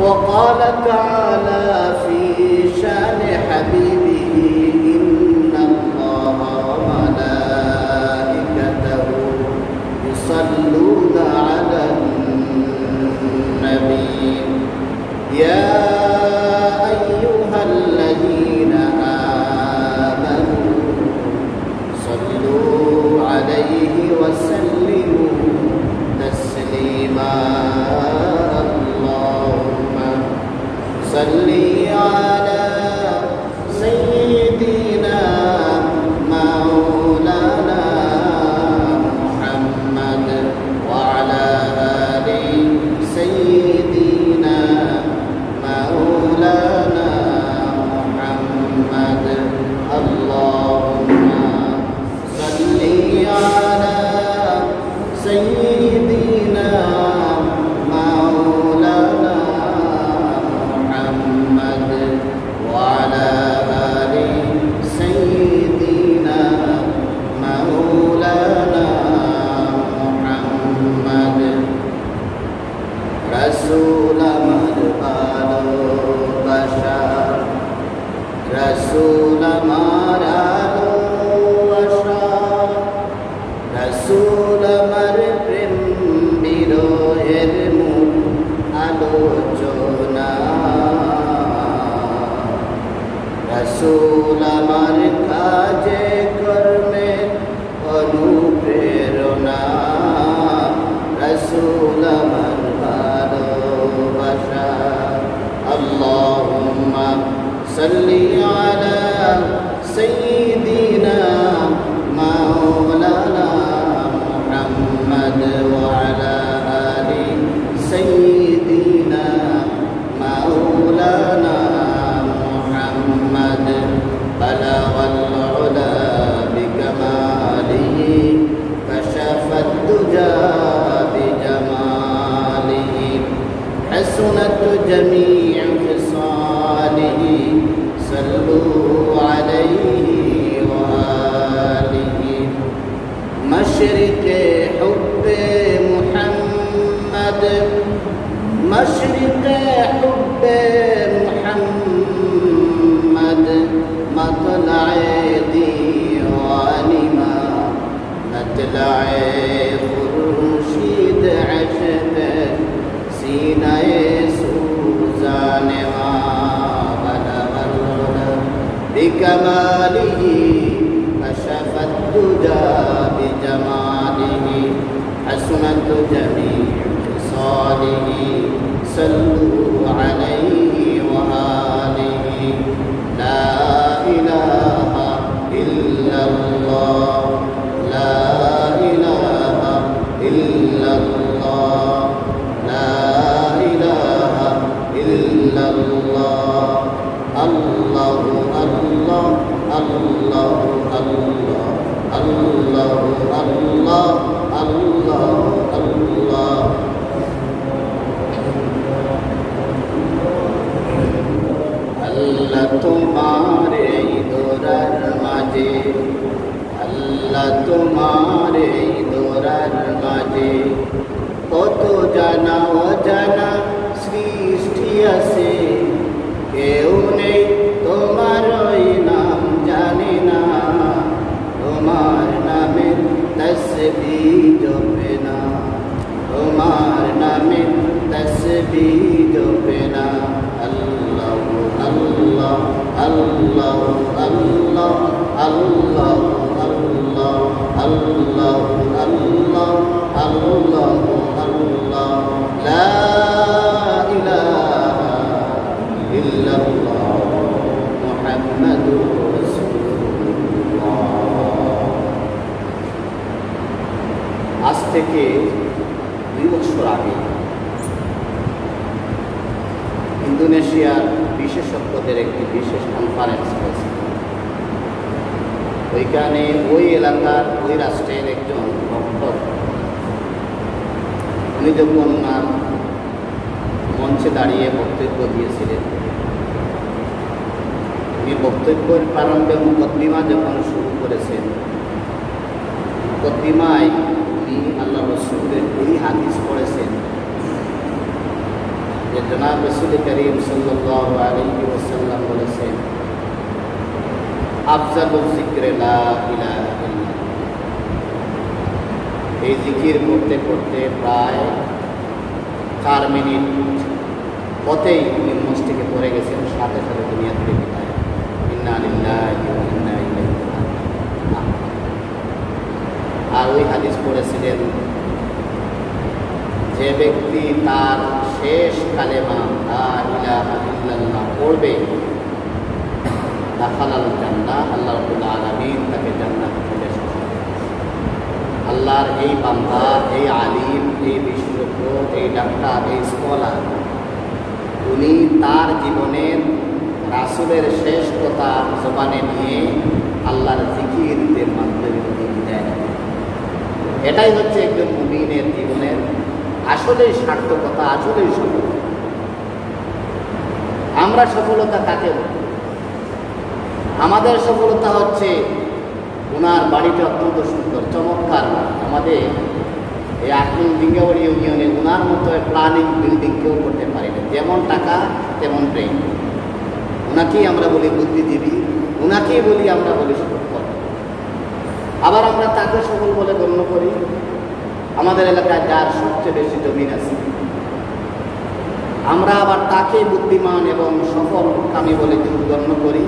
وقال تعالى في شان حبيبه إن الله وملائكته يصلون على النبي يا أيها الذين آمنوا صلوا عليه وسلموا تسليما اللهم صل على سيدنا مولانا محمد وعلى آل سيدنا مولانا محمد اللهم صل على سيدنا مولانا محمد وعلى آل سيدنا مولانا محمد رسول ভালোবাসা রসুল আমার ভালোবাসা রসুল আমার প্রেম বিরহের মূল আলোচনা রসুল আমার কাজে কর্মে অনুপ্রেরণা রসুল আমার ভালোবাসা আল্লাহুম্মা সাল্লি আলা সাইয়্যিদিনা মাওলানা মুহাম্মদ ওয়া আলা আলি সাইয়্যিদিনা মাওলানা মুহাম্মদ বালাগাল উলা বিকামালিহি কাশাফাদ দুজা বিজামালিহি حسنت جميع خصاله صلوا عليه وآله مشرق حب محمد مشرق حب محمد مطلع ديوان ما مطلع خورشید عشق سینائے سوزانے بکمالہ کشف الدجى بجمالہ حسنت جمیع خصالہ صلوا علیہ وآلہ لا الہ الا اللہ لا الہ الا اللہ لا إله إلا الله الله الله الله الله الله الله الله আল্লাহ তোমারে দোরার মাঝে আল্লাহ তোমারে দোরার মাঝে কত জানা অজানা সৃষ্টি আছে কেউ নেই তোমার ওই নাম জানে না তোমার নামে তসবিহ জপে না তোমার নামে তসবিহ জপে না আল্লাহ আল্লাহ আল্লাহ আল্লাহ আল্লাহ আল্লাহ আল্লাহ আল্লাহ আল্লাহ আল্লাহ লা ইলাহা ইল্লাল্লাহ মুহাম্মাদুর রাসূলুল্লাহ। আজ থেকে 2 বছর আগে ইন্দোনেশিয়ার বিশেষজ্ঞদের একটি বিশেষ কনফারেন্স হয়েছে। ওইখানে ওই এলাকার ওই রাষ্ট্রের একজন ডক্টর উনি যখন মঞ্চে দাঁড়িয়ে বক্তব্য দিয়েছিলেন, উনি বক্তব্যের প্রারম্ভে মুকদ্দিমা যখন শুরু করেছেন, মুকদ্দিমায় উনি আল্লাহ রাসূলের এই হাদিস পড়েছেন যে জনাব রাসূল করিম সাল্লাল্লাহু আলাইহি ওয়াসাল্লাম বলেছেন, আফজালুজ যিকরি লা ইলাহা ইল্লাল্লাহ। এই জিকির করতে করতে প্রায় 4 মিনিট পথেই উনি মসজিদে পড়ে গেছেন, সাথে সাথে দুনিয়া থেকে বিদায়। ইন্না লিল্লাহি ওয়া ইন্না ইলাইহি রাজিউন। আর ওই হাদিস পড়েছিলেন, যে ব্যক্তি তার শেষ কালেমা লা ইলাহা ইল্লাল্লাহ পড়বে, দাখালাল জান্নাহ, আল্লাহ রাব্বুল আলামিন তাকে জান্নাতে প্রবেশ করাবেন। আল্লাহর এই বান্দা, এই আলিম, এই বিশেষজ্ঞ, এই ডাক্তার, এই স্কলার, উনি তার জীবনের রাসূলের শেষ কথা জবানে নিয়ে আল্লাহর জিকিরের মাধ্যমে বিদায় নেন। এটাই হচ্ছে একজন মুমিনের জীবনের আসলেই সার্থকতা, আসলেই সফলতা। আমরা সফলতা কাকে বলি? আমাদের সফলতা হচ্ছে ওনার বাড়িটা অত্যন্ত সুন্দর, চমৎকার। আমাদের এই আকিল ডিঙ্গাবাড়ি ইউনিয়নে ওনার মতো প্ল্যানিং বিল্ডিং কেউ করতে পারে না। যেমন টাকা তেমন ব্রেন। ওনাকেই আমরা বলি বুদ্ধিজীবী, ওনাকেই বলি আমরা বলি সফল। আবার আমরা তাকে সফল বলে গণ্য করি আমাদের এলাকায় যার সবচেয়ে বেশি জমিন আছে। আমরা আবার তাকে বুদ্ধিমান এবং সফল কামি বলে গণ্য করি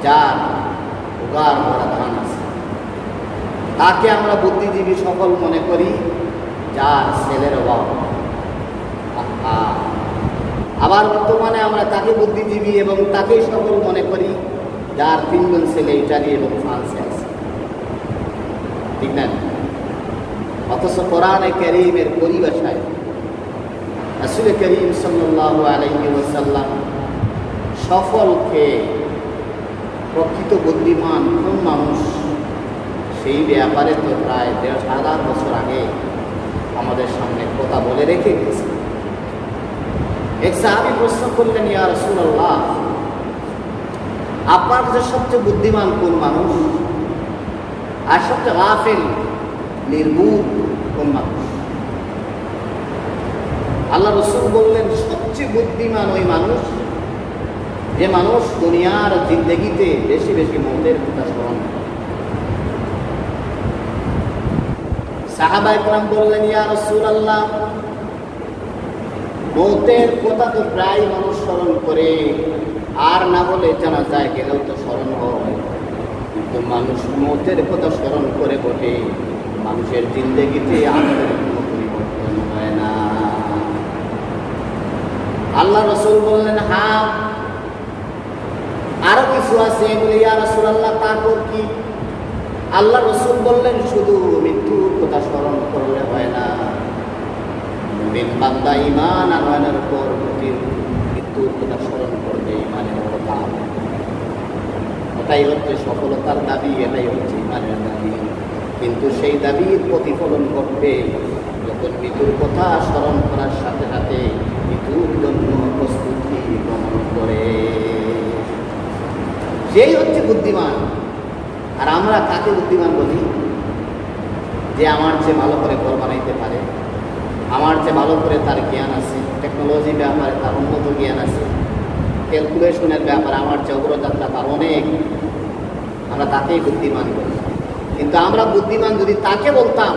যার উগার ভরা ধান আছে। তাকে আমরা বুদ্ধিজীবী সফল মনে করি যার ছেলের অভাব। আবার বর্তমানে আমরা তাকে বুদ্ধিজীবী এবং তাকেই সফল মনে করি যার 3 জন ছেলে ইটালি এবং ফ্রান্সে আছে। ঠিক না? অথচ কোরআনে কারীমের পরিভাষায় রাসূল করিম সাল্লাল্লাহু আলাইহি ওয়াসাল্লাম সফলকে, প্রকৃত বুদ্ধিমান কোন মানুষ, সেই ব্যাপারে তো প্রায় 1,500 বছর আগে আমাদের সামনে কথা বলে রেখে গেছে। এক সাহাবী প্রশ্ন করলেন, ইয়া রাসূলুল্লাহ, আপনার কাছে সবচেয়ে বুদ্ধিমান কোন মানুষ আর সবচেয়ে গাফিল, নির্বুধ কোন মানুষ? আল্লাহ রাসূল বললেন, সবচেয়ে বুদ্ধিমান ওই মানুষ যে মানুষ দুনিয়ার জিন্দেগিতে বেশি বেশি মৌতের কথা স্মরণ করে। সাহাবায়ে কেরাম বললেন, ইয়া রাসূলুল্লাহ, মৌতের কথা তো প্রায় মানুষ স্মরণ করে, আর না হলে জানাজায় গেলেও তো স্মরণ হয়, কিন্তু মানুষ মৌতের কথা স্মরণ করে বটে, মানুষের জিন্দেগিতে আমাদের কোনো পরিবর্তন হয় না। আল্লাহ রাসূল বললেন, হ্যাঁ আরো কিছু আছে। বলে, ইয়া রাসূলুল্লাহ, তারপর কি? আল্লাহ রাসূল বললেন, শুধু মৃত্যুর কথা স্মরণ করলে হয় না, মুমিন বান্দা ঈমান আনয়নের পর মৃত্যুর কথা স্মরণ করবে, ঈমানের কথা। এটাই হচ্ছে সফলতার দাবি, এটাই হচ্ছে ঈমানের দাবি। কিন্তু সেই দাবির প্রতিফলন ঘটবে যখন মৃত্যুর কথা স্মরণ করার সাথে সাথে মৃত্যুর জন্য প্রস্তুতি গ্রহণ করে। সেই হচ্ছে বুদ্ধিমান। আর আমরা কাকে বুদ্ধিমান বলি? যে আমার চেয়ে ভালো করে ঘর বানাইতে পারে, আমার চেয়ে ভালো করে তার জ্ঞান আছে, টেকনোলজি ব্যাপারে তার উন্নত জ্ঞান আছে, ক্যালকুলেশনের ব্যাপারে আমার চেয়ে অগ্রযাত্রা তার অনেক, আমরা তাকেই বুদ্ধিমান বলি। কিন্তু আমরা বুদ্ধিমান যদি তাকে বলতাম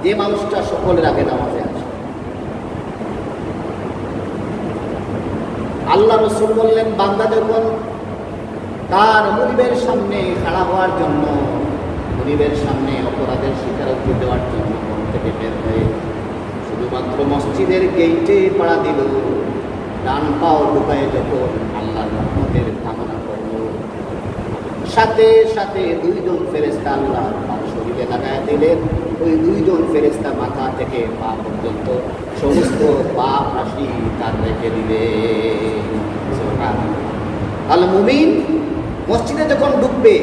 যে মানুষটা সকলের আগে নামাজে আসে। আল্লাহ রাসূল বললেন, বান্দা যখন তার মুনিবের সামনে খাড়া হওয়ার জন্য, মুনিবের সামনে অপরাধের স্বীকারোক্তি দেওয়ার জন্য ঘর থেকে বের হয়ে শুধুমাত্র মসজিদের গেইটে পাড়া দিল, ডান পাও ঢুকায় যখন আল্লাহর রহমতের কামনা করল, সাথে সাথে 2 জন ফেরেশতা আল্লাহ তার শরীরে লাগায় দিলেন। ওই 2 জন ফেরেশতা মাথা থেকে পা পর্যন্ত সমস্ত পাপ রাশি তার রেখে দিলে। আল মুমিন মসজিদে যখন ঢুকবে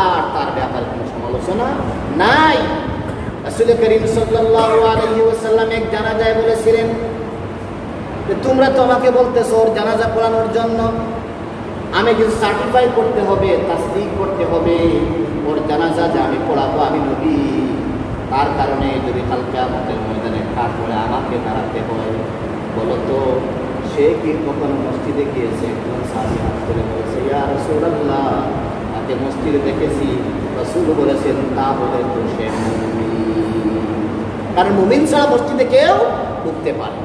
আর তার ব্যাপারে কোনো সমালোচনা নাই। রাসূল করিম সাল্লাল্লাহু আলাইহি ওয়াসাল্লাম এক জানাজায় বলেছিলেন যে তোমরা তো আমাকে বলতেছো ওর জানাজা পড়ানোর জন্য, আমি কিছু সার্টিফাই করতে হবে, তাসদিক করতে হবে ওর জানাজা যে আমি পড়াবো, আমি নবী। তার কারণে যদি কাল কিয়ামতের ময়দানে কাঠ করে আমাকে দাঁড়াতে হয়, বলতো সে কি কখনো মসজিদে গিয়েছে? একজন সাহাবী হাত তুলে বলেছে, ইয়া রাসূলুল্লাহ, তাকে মসজিদে দেখেছি। রাসূল বলেছেন, তাহলে তো সে মুমিন। কারণ মুমিন ছাড়া মসজিদে কেউ ঢুকতে পারে।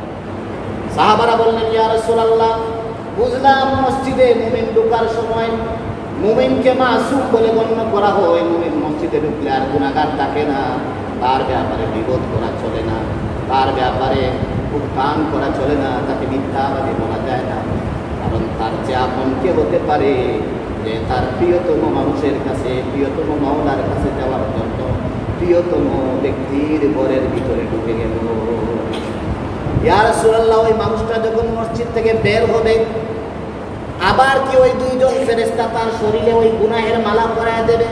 সাহাবারা বললেন, ইয়া রাসূলুল্লাহ, বুঝলাম মসজিদে মুমিন ঢোকার সময় মুমিনকে মাসুম বলে গণ্য করা হয়। মুমিন মসজিদে ঢুকলে আর গুনাহগার থাকে না, তার ব্যাপারে বিরোধ করা চলে না, তার ব্যাপারে উত্থান করা চলে না, তাকে মিথ্যাবাদী বলা যায় না। কারণ তার যে আপন কে হতে পারে যে তার প্রিয়তম মানুষের কাছে, প্রিয়তম মাওলার কাছে যাওয়ার জন্য প্রিয়তম ব্যক্তির ঘরের ভিতরে ঢুকে গেল। ইয়া রাসূলুল্লাহ, ওই মানুষটা যখন মসজিদ থেকে বের হবে, আবার কি ওই দুইজন ফেরেশতা তার শরীরে ওই গুনাহের মালা পরায় দেবে?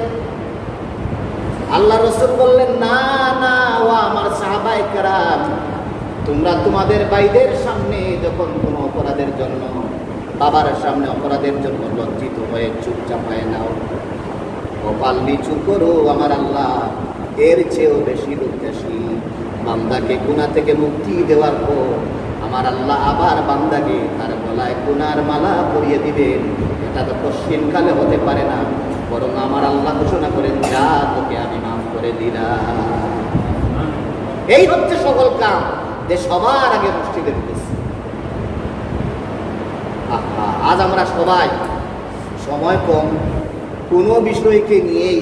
আল্লাহ রাসূল বললেন, না না, ও আমার সাহাবায়ে কেরাম, তোমরা তোমাদের ভাইদের সামনে যখন কোনো অপরাধের জন্য, বাবার সামনে অপরাধের জন্য লজ্জিত হয়ে চুপচাপ হয়ে নাও, কপাল নিচু করো। আমার আল্লাহ এর চেয়েও বেশি উদ্দেশ্যী, বান্দাকে গুনাহ থেকে মুক্তি দেওয়ার পর আমার আল্লাহ আবার বান্দাকে তার গলায় গুনার মালা পরিয়ে দিবেন। এটা তো পশ্চিমকালে হতে পারে না, বরং আমার আল্লাহ ঘোষণা করেন, যা তোকে আমি মাফ করে দিলাম। এই হচ্ছে সকল কাম, যে সবার আগে মসজিদে ঢুকেছে। আজ আমরা সবাই সময় কম, কোনো বিষয়কে নিয়েই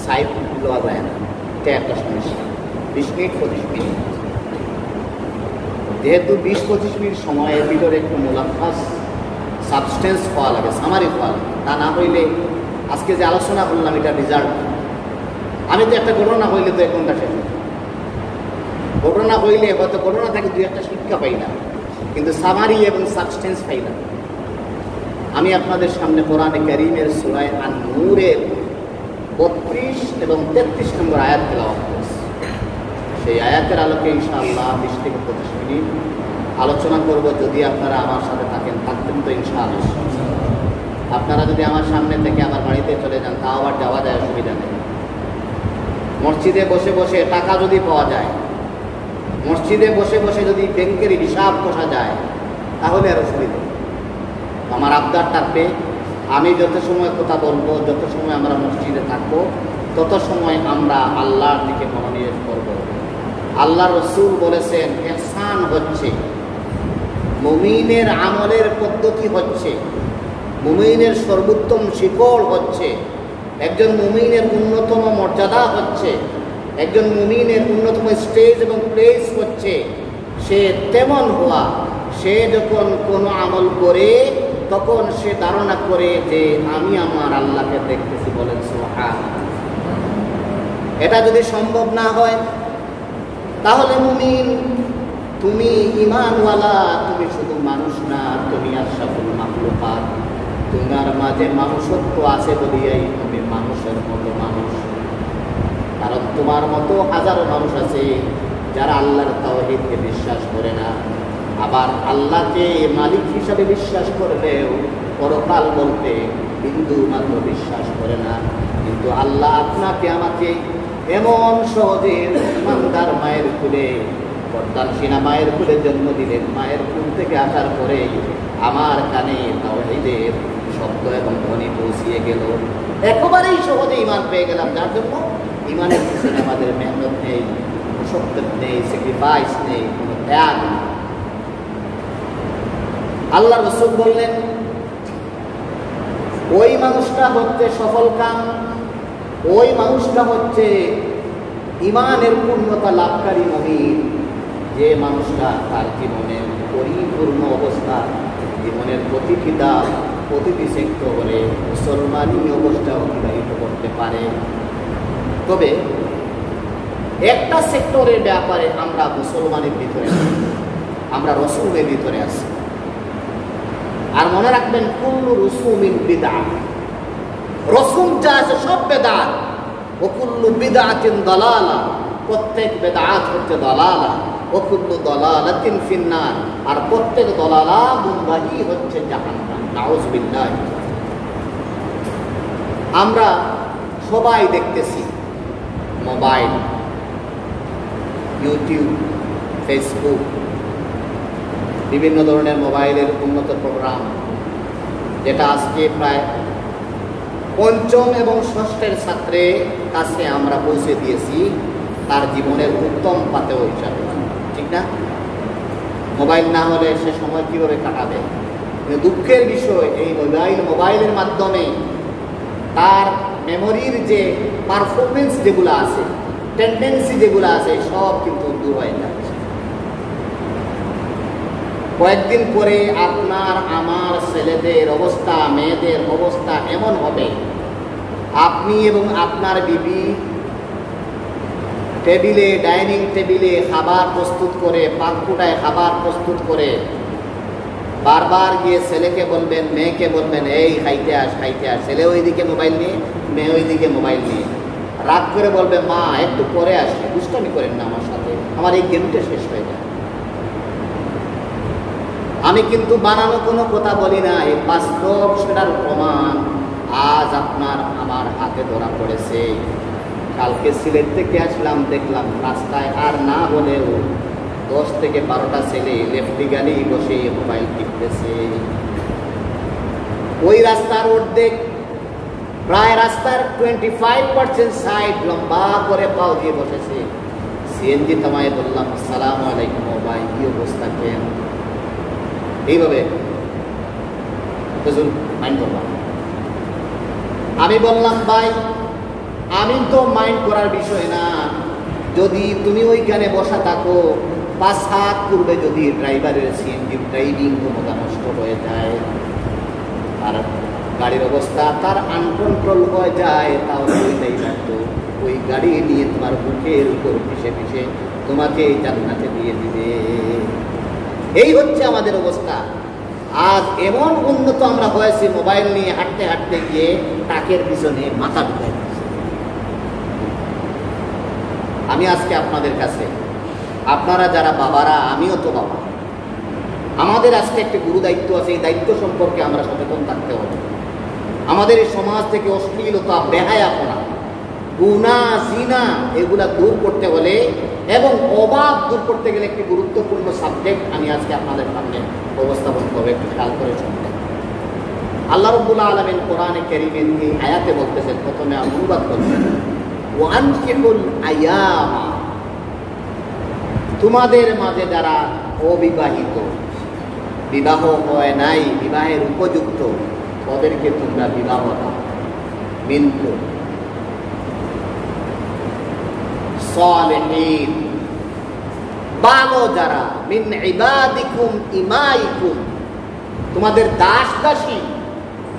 সাইড দেওয়া যায় না। এটা একটা সমস্যা। 20 মিনিট 25 মিনিট, যেহেতু 20-25 মিনিট সময়ের ভিতরে একটু মুলাফাস সাবস্টেন্স পাওয়া লাগে, সামারি পাওয়া লাগে। তা না হইলে আজকে যে আলোচনা করলাম এটা রেজাল্ট। আমি তো একটা ঘটনা হইলে তো 1 ঘন্টা শেষ, ঘটনা হইলে হয়তো ঘটনা থেকে 2-1টা শিক্ষা পাই না, কিন্তু সামারি এবং সাবস্টেন্স পাই না। আমি আপনাদের সামনে কোরআনে কারীমের সূরা আন-নূরের 32 এবং 33 নম্বর আয়াত তেলাওয়াত করেছি। সেই আয়াতের আলোকে ইনশাআল্লাহ 20 থেকে 25 মিনিট আলোচনা করব। যদি আপনারা আমার সাথে থাকতেন তো ইনশাআল্লাহ। আপনারা যদি আমার সামনে থেকে আমার বাড়িতে চলে যান, তাও আবার যাওয়া যায়, অসুবিধা নেই। মসজিদে বসে বসে টাকা যদি পাওয়া যায়, মসজিদে বসে বসে যদি ব্যাংকের হিসাব কষা যায়, তাহলে আর অসুবিধা। আমার আবদার থাকবে, আমি যত সময় কথা বলবো, যত সময় আমরা মসজিদে থাকবো, তত সময় আমরা আল্লাহর দিকে মনোনিবেশ করব। আল্লাহ রসুল বলেছেন, ইহসান হচ্ছে, মুমিনের আমলের পদ্ধতি হচ্ছে, মুমিনের সর্বোত্তম শিকড় হচ্ছে, একজন মুমিনের অন্যতম মর্যাদা হচ্ছে, একজন মুমিনের অন্যতম স্টেজ এবং প্লেস হচ্ছে সে তেমন হওয়া, সে যখন কোনো আমল করে তখন সে ধারণা করে যে আমি আমার আল্লাহকে দেখতেছি। বলেন সুবহানাল্লাহ। এটা যদি সম্ভব না হয়, তাহলে মুমিন, তুমি ঈমানওয়ালা, তুমি শুধু মানুষ না, তুমি আশরাফুল মাখলুকাত। তোমার মাঝে মানুষত্ব আছে বলিয়াই তুমি মানুষের মতো মানুষ। কারণ তোমার মতো হাজারো মানুষ আছে যারা আল্লাহর তাওহীদকে বিশ্বাস করে না, আবার আল্লাহকে মালিক হিসাবে বিশ্বাস করলেও পরকাল বলতে বিন্দু মাত্র বিশ্বাস করে না। কিন্তু আল্লাহ আপনাকে আমাকে এমন সহজে ইমানদার মায়ের কুলে, পর্দানসীনা মায়ের কুলে জন্ম দিলেন। মায়ের কুল থেকে আসার পরে আমার কানে তাওহীদের শব্দ এবং ধ্বনি পৌঁছিয়ে গেল। একেবারেই সহজে ইমান পেয়ে গেলাম, যার জন্য ইমানের পিছনে আমাদের মেহনত নেই, সত্য নেই, স্যাক্রিফাইস নেই, কোনো ত্যাগ নেই। আল্লাহ রাসূল বললেন, ওই মানুষটা হচ্ছে সফল কাম, ওই মানুষটা হচ্ছে ইমানের পূর্ণতা লাভকারী মুমিন, যে মানুষটা তার জীবনের পরিপূর্ণ অবস্থা, জীবনের প্রতিটি ধাপ, প্রতিটি সেক্টরে মুসলমানি অবস্থা অতিবাহিত করতে পারে। তবে একটা সেক্টরের ব্যাপারে আমরা মুসলমানের ভিতরে, আমরা রসুলের ভিতরে আছি। আর মনে রাখবেন, কুল্লু রুসুমিন বিদআহ, রসুল যা আছে সব বেদাত। ও কুল্লু বিদআতিন দালালা, প্রত্যেক বেদাত হচ্ছে দালালা। ও কুল্লু দালালাতিন ফিন্নার, আর প্রত্যেক দালালা গুমরাহি হচ্ছে জাহান্নাম। নাউযুবিল্লাহ। আমরা সবাই দেখতেছি মোবাইল, ইউটিউব, ফেসবুক, বিভিন্ন ধরনের মোবাইলের উন্নত প্রোগ্রাম, যেটা আজকে প্রায় পঞ্চম এবং ষষ্ঠের ছাত্রের কাছে আমরা পৌঁছে দিয়েছি তার জীবনের উত্তম পাতেও হিসাবে, ঠিক না? মোবাইল না হলে সে সময় কীভাবে কাটাবে? কিন্তু দুঃখের বিষয়, এই মোবাইলের মাধ্যমে তার মেমোরির যে পারফরমেন্স যেগুলো আছে, টেন্ডেন্সি যেগুলো আছে, সব কিন্তু দূর হয়ে যাচ্ছে। কয়েকদিন পরে আপনার আমার ছেলেদের অবস্থা, মেয়েদের অবস্থা এমন হবে, আপনি এবং আপনার বিবি টেবিলে, ডাইনিং টেবিলে খাবার প্রস্তুত করে, পাককুটায় খাবার প্রস্তুত করে বারবার গিয়ে ছেলেকে বলবেন, মেয়েকে বলবেন, এই খাইতে আস, খাইতে আস। ছেলে ওইদিকে মোবাইল নিয়ে, মেয়ে ওইদিকে মোবাইল নিয়ে রাগ করে বলবে, মা একটু পরে আসে, দুষ্টামি করেন না আমার সাথে, আমার এই গেমটা শেষ হয়ে যায়। আমি কিন্তু বানানো কোনো কথা বলি না, এই বাস্তব সেটার প্রমাণ আজ আপনার আমার হাতে ধরা পড়েছে। কালকে সিলেট থেকে আসলাম, দেখলাম রাস্তায় আর না হলেও 10 থেকে 12টা ছেলে লেফটি গাড়ি বসে মোবাইল টিপতেছে। ওই রাস্তার অর্ধেক, প্রায় রাস্তার 25% সাইড লম্বা করে পাও দিয়ে বসেছে। সিএনজি থামায় বললাম, আসসালামু আলাইকুম ভাই, কি অবস্থা, কেন? এইভাবে মাইন্ড করলাম। আমি বললাম, ভাই আমি তো মাইন্ড করার বিষয় না, যদি তুমি ওইখানে বসা থাকো, 5 হাত পূর্বে যদি ড্রাইভারের সিএনজি ড্রাইভিং ক্ষমতা নষ্ট হয়ে যায়, আর গাড়ির অবস্থা তার আনকন্ট্রোল হয়ে যায়, তাহলে ওইটাই লাগতো, ওই গাড়ি নিয়ে তোমার বুকের উপর পিষে পিষে তোমাকে জান্নাতে দিয়ে দিবে। এই হচ্ছে আমাদের অবস্থা। আজ এমন উন্নত আমরা হয়েছি, মোবাইল নিয়ে হাঁটতে হাঁটতে গিয়ে টাকের পিছনে মাথা ঢুকে। আমি আজকে আপনাদের কাছে, আপনারা যারা বাবারা, আমিও তো বাবা, আমাদের আজকে একটি গুরু দায়িত্ব আছে। এই দায়িত্ব সম্পর্কে আমরা সচেতন থাকতে হবে। আমাদের এই সমাজ থেকে অশ্লীলতা, বেহায়াপনা, গুনাহ, জিনা এগুলা দূর করতে হলে এবং অভাব দূর করতে গেলে একটি গুরুত্বপূর্ণ সাবজেক্ট আমি আজকে আপনাদের সামনে উপস্থাপন করবো। একটু খেয়াল করে শুনবেন। আল্লাহ রাব্বুল আলামিন কোরআনে কারীমের এই আয়াতে বলতেছেন, প্রথমে অনুবাদ করছেন, ওয়ানকিহুল আয়ামা, তোমাদের মাঝে যারা অবিবাহিত, বিবাহ হয় নাই, বিবাহের উপযুক্ত, ওদেরকে তোমরা বিবাহ দাও। মিনকুম সালিহিন, ভালো যারা, মিন ইবাদিকুম ইমাইকুম, তোমাদের দাস দাসী,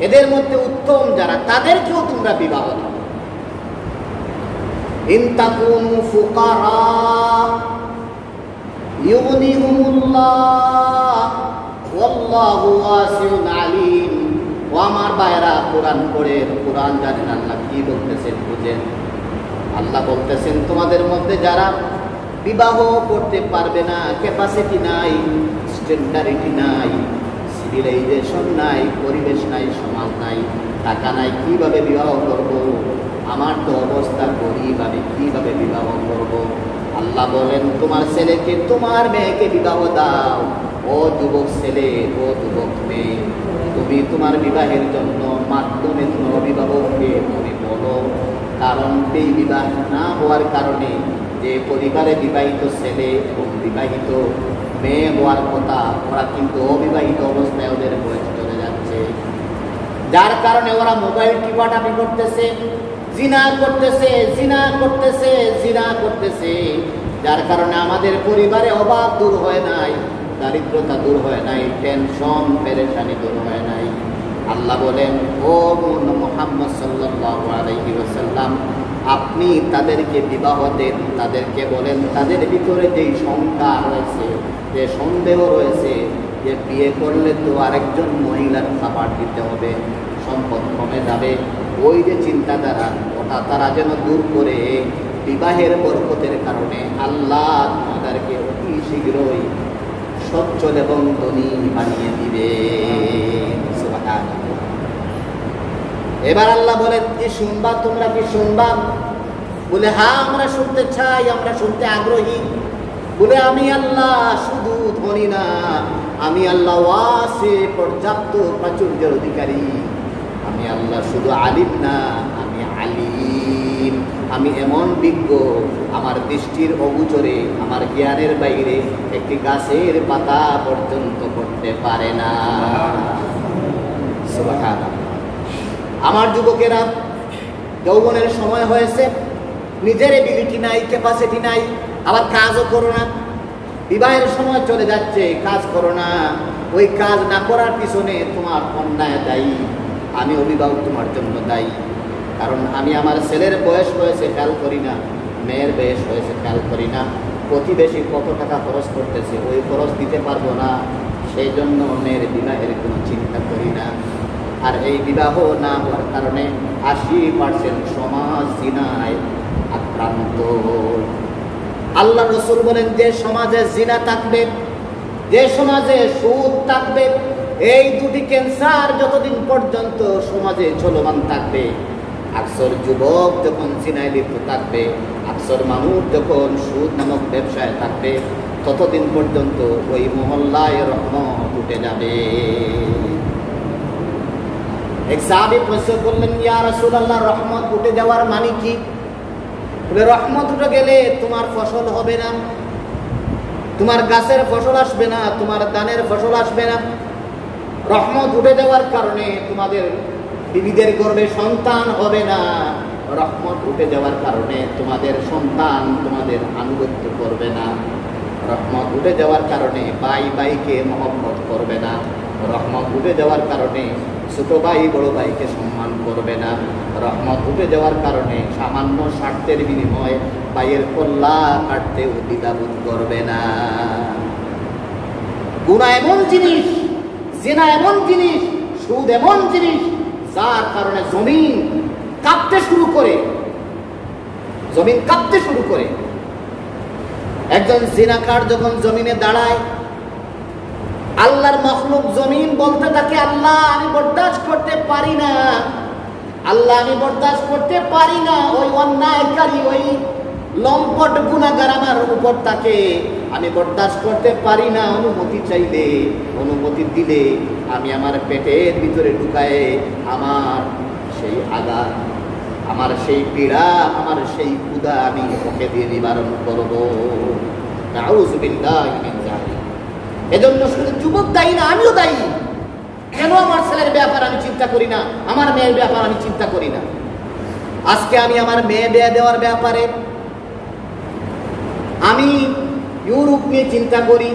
এদের মধ্যে উত্তম যারা, তাদেরকেও তোমরা বিবাহ দাও। ইন তাকুনু ফুকারা ইউগনিহুমুল্লাহ ওয়াল্লাহু ওয়াসিউন আলিম। ও আমার ভাইরা, কোরআন পড়ে, কোরআন জানেন আল্লাহ কি বলতেছেন, বুঝেন। আল্লাহ বলতেছেন, তোমাদের মধ্যে যারা বিবাহ করতে পারবে না, ক্যাপাসিটি নাই, স্ট্যান্ডার্ডিটি নাই, সিভিলাইজেশন নাই, পরিবেশ নাই, সমাজ নাই, টাকা নাই, কিভাবে বিবাহ করব? আমার তো অবস্থা গরিব, আমি কিভাবে বিবাহ করব? আল্লাহ বলেন, তোমার ছেলেকে, তোমার মেয়েকে বিবাহ দাও। ও যুবক ছেলে, ও যুবক মেয়ে, তুমি তোমার বিবাহের জন্য মাধ্যমে তোমার অভিভাবককে তুমি বলো। কারণ এই বিবাহ না হওয়ার কারণে যে পরিবারে বিবাহিত ছেলে এবং বিবাহিত মেয়ে হওয়ার কথা, ওরা কিন্তু অবিবাহিত অবস্থায় ওদের বয়স চলে যাচ্ছে, যার কারণে ওরা মোবাইল টিপাটাপি করতেছে, জিনা করতেছে, জিনা করতেছে, জিনা করতেছে, যার কারণে আমাদের পরিবারে অভাব দূর হয় নাই, দারিদ্রতা দূর হয় নাই, টেনশন পেরেশানি দূর হয় নাই। আল্লাহ বলেন, ও মুহাম্মদ সাল্লাল্লাহু আলাইহি ওয়াসাল্লাম, আপনি তাদেরকে বিবাহ দেন, তাদেরকে বলেন, তাদের ভিতরে যেই শঙ্কা রয়েছে, যে সন্দেহ রয়েছে, যে বিয়ে করলে তো আরেকজন মহিলার খাবার দিতে হবে, সম্পদ কমে যাবে, ওই যে চিন্তাধারা, ওটা তারা যেন দূর করে বিবাহের বরকতের কারণে আল্লাহ তাদেরকে অতি শীঘ্রই সচ্ছল এবং ধনী বানিয়ে দিবে। এবার আল্লাহ বলেন, কি শুনবা তোমরা, কি শুনবা? বলে, হ্যাঁ আমরা শুনতে চাই, আমরা শুনতে আগ্রহী। বলে, আমি আল্লাহ শুধু ধনী না, আমি আল্লাহ ওয়াসি, পর্যাপ্ত প্রাচুর্যের অধিকারী। আমি আল্লাহ শুধু আলিম না, আমি আলিম। আমি এমন বিজ্ঞ, আমার দৃষ্টির অগোচরে, আমার জ্ঞানের বাইরে একটি গাছের পাতা পর্যন্ত পড়তে পারে না। সুবহানাল্লাহ। আমার যুবকেরা, যৌবনের সময় হয়েছে, নিজের এবিলিটি নাই, ক্যাপাসিটি নাই, আবার কাজও করো না। বিবাহের সময় চলে যাচ্ছে, কাজ করো না। ওই কাজ না করার পিছনে তোমার অন্যায় দায়ী, আমি অভিভাবক তোমার জন্য দায়ী। কারণ আমি আমার ছেলের বয়স হয়েছে খেয়াল করি না, মেয়ের বয়স হয়েছে খেয়াল করি না, প্রতিবেশী কত টাকা খরচ করতেছে ওই খরচ দিতে পারবো না, সেই জন্য মেয়ের বিবাহের কোনো চিন্তা করি না। আর এই বিবাহ না হওয়ার কারণে 80% সমাজ জিনায় আক্রান্ত। আল্লাহ রসুল বলেন, যে সমাজে জিনা থাকবে, যে সমাজে সুদ থাকবে, এই দুটি ক্যান্সার যতদিন পর্যন্ত সমাজে চলমান থাকবে, আকসর যুবক যখন জিনায় লিপ্ত থাকবে, আকসর মানুষ যখন সুদ নামক ব্যবসায় থাকবে, ততদিন পর্যন্ত ওই মহল্লায় রহমত উঠে যাবে। এক সাহাবী প্রশ্ন করলেন, ইয়া রাসূলুল্লাহ, রহমত উঠে যাওয়ার মানে কি? বলে, রহমত উঠে গেলে তোমার ফসল হবে না, তোমার গাছের ফসল আসবে না, তোমার ধানের ফসল আসবে না। রহমত উঠে যাওয়ার কারণে তোমাদের বিবিদের গর্ভে সন্তান হবে না। রহমত উঠে যাওয়ার কারণে তোমাদের সন্তান তোমাদের আনুগত্য করবে না। রহমত উঠে যাওয়ার কারণে ভাই ভাইকে মহব্বত করবে না। রহমত উঠে যাওয়ার কারণে ছোট ভাই বড় ভাইকে সম্মান করবে না। রহমত উঠে যাওয়ার কারণে সামান্য স্বার্থের বিনিময়ে ভাইয়ের কল্লা কাটতেও দ্বিধাবোধ করবে না। গুনাহ এমন জিনিস, জিনা এমন জিনিস, সুদ এমন জিনিস, যার কারণে জমিন কাঁপতে শুরু করে, জমিন কাঁপতে শুরু করে। একজন জিনাকার যখন জমিনে দাঁড়ায়, আল্লাহর মখলুক জমিন বলতে থাকে, আল্লাহ আমি বরদাস্ত করতে পারি না, আল্লাহ আমি বরদাস্ত করতে পারি না। ওই অন্যায়কারী, ওই লম্পট গুনাহগার আমার উপর থাকে, আমি বরদাস্ত করতে পারি না। অনুমতি চাইলে, অনুমতি দিলে আমি আমার পেটের ভিতরে ঢুকায়ে আমার সেই আঘাত, আমার সেই পীড়া, আমার সেই ক্ষুধা আমি ওকে দিয়ে নিবারণ করব। নাউযুবিল্লাহি মিন যালিক। এজন্য শুধু যুবক দায়ী না, আমিও দায়ী। কেন আমার ছেলের ব্যাপার আমি চিন্তা করি না, আমার মেয়ের ব্যাপার আমি চিন্তা করি না? আজকে আমি আমার মেয়ে বিয়ে দেওয়ার ব্যাপারে আমি ইউরোপ নিয়ে চিন্তা করি,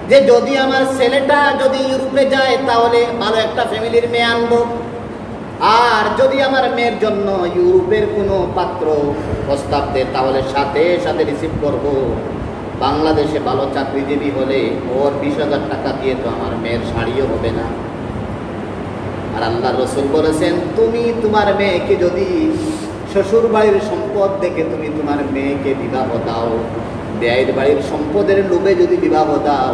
যে যদি আমার ছেলেটা যদি ইউরোপে যায় তাহলে ভালো একটা ফ্যামিলির মেয়ে আনবো। আর যদি আমার মেয়ের জন্য ইউরোপের কোনো পাত্র প্রস্তাব দেয় তাহলে সাথে সাথে রিসিভ করব। বাংলাদেশে ভালো চাকরিজীবী হলে ওর 20,000 টাকা দিয়ে তো আমার মেয়ের শাড়িও হবে না। আর আল্লাহ রসুল বলেছেন, তুমি তোমার মেয়েকে যদি শ্বশুর বাড়ির সম্পদ দেখে তুমি তোমার মেয়েকে বিবাহ দাও, বেয়াইর বাড়ির সম্পদের লোভে যদি বিবাহ দাও,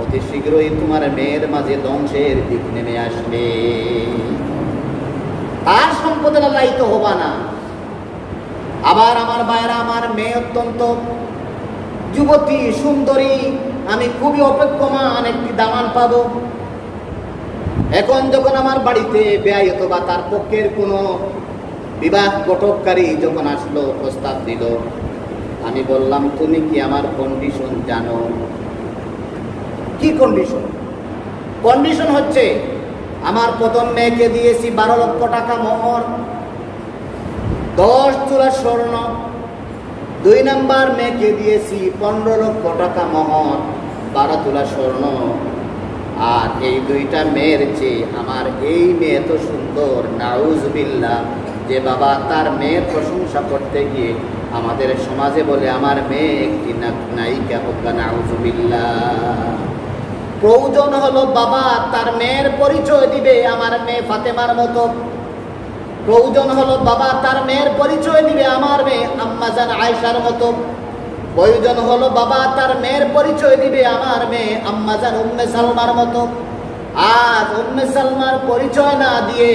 অতি শীঘ্রই তোমার মেয়ের মাঝে ধ্বংসের দিক নেমে আসবে। তার সম্পদের লাইত হবা না। আবার আমার ভাইরা, আমার মেয়ে অত্যন্ত যুবতী, সুন্দরী, আমি খুবই অপেক্ষমান একটি দামান পাবো। এখন যখন আমার বাড়িতে বেয়াই অথবা তার পক্ষের কোনো বিবাহ ঘটককারী যখন আসলো, প্রস্তাব দিল, আমি বললাম, তুমি কি আমার কন্ডিশন জানো? কি কন্ডিশন? কন্ডিশন হচ্ছে, আমার প্রথম মেয়েকে দিয়েছি 12 লক্ষ টাকা মোহর, 10 তোলা স্বর্ণ। 2 নাম্বার মেয়েকে দিয়েছি 15 লক্ষ টাকা মোহর, 12 তোলা স্বর্ণ। আর এই দুইটা মেয়ের চেয়ে আমার এই মেয়ে তো সুন্দর, নাউজুবিল্লাহ, যে বাবা তার মেয়ের প্রশংসা করতে গিয়ে আমাদের সমাজে বলে আমার মেয়ে একটি নায়িকা হোক, নাউজুবিল্লাহ। প্রয়োজন হলো বাবা তার মেয়ের পরিচয় দিবে আমার মেয়ে ফাতেমার মতো। প্রয়োজন হলো বাবা তার মেয়ের পরিচয় দিবে আমার মেয়ে আম্মাজান আয়েশার মতো। প্রয়োজন হলো বাবা তার মেয়ের পরিচয় দিবে আমার মেয়ে আম্মাজান উম্মে সালমার মতো। আজ উম্মে সালমার পরিচয় না দিয়ে,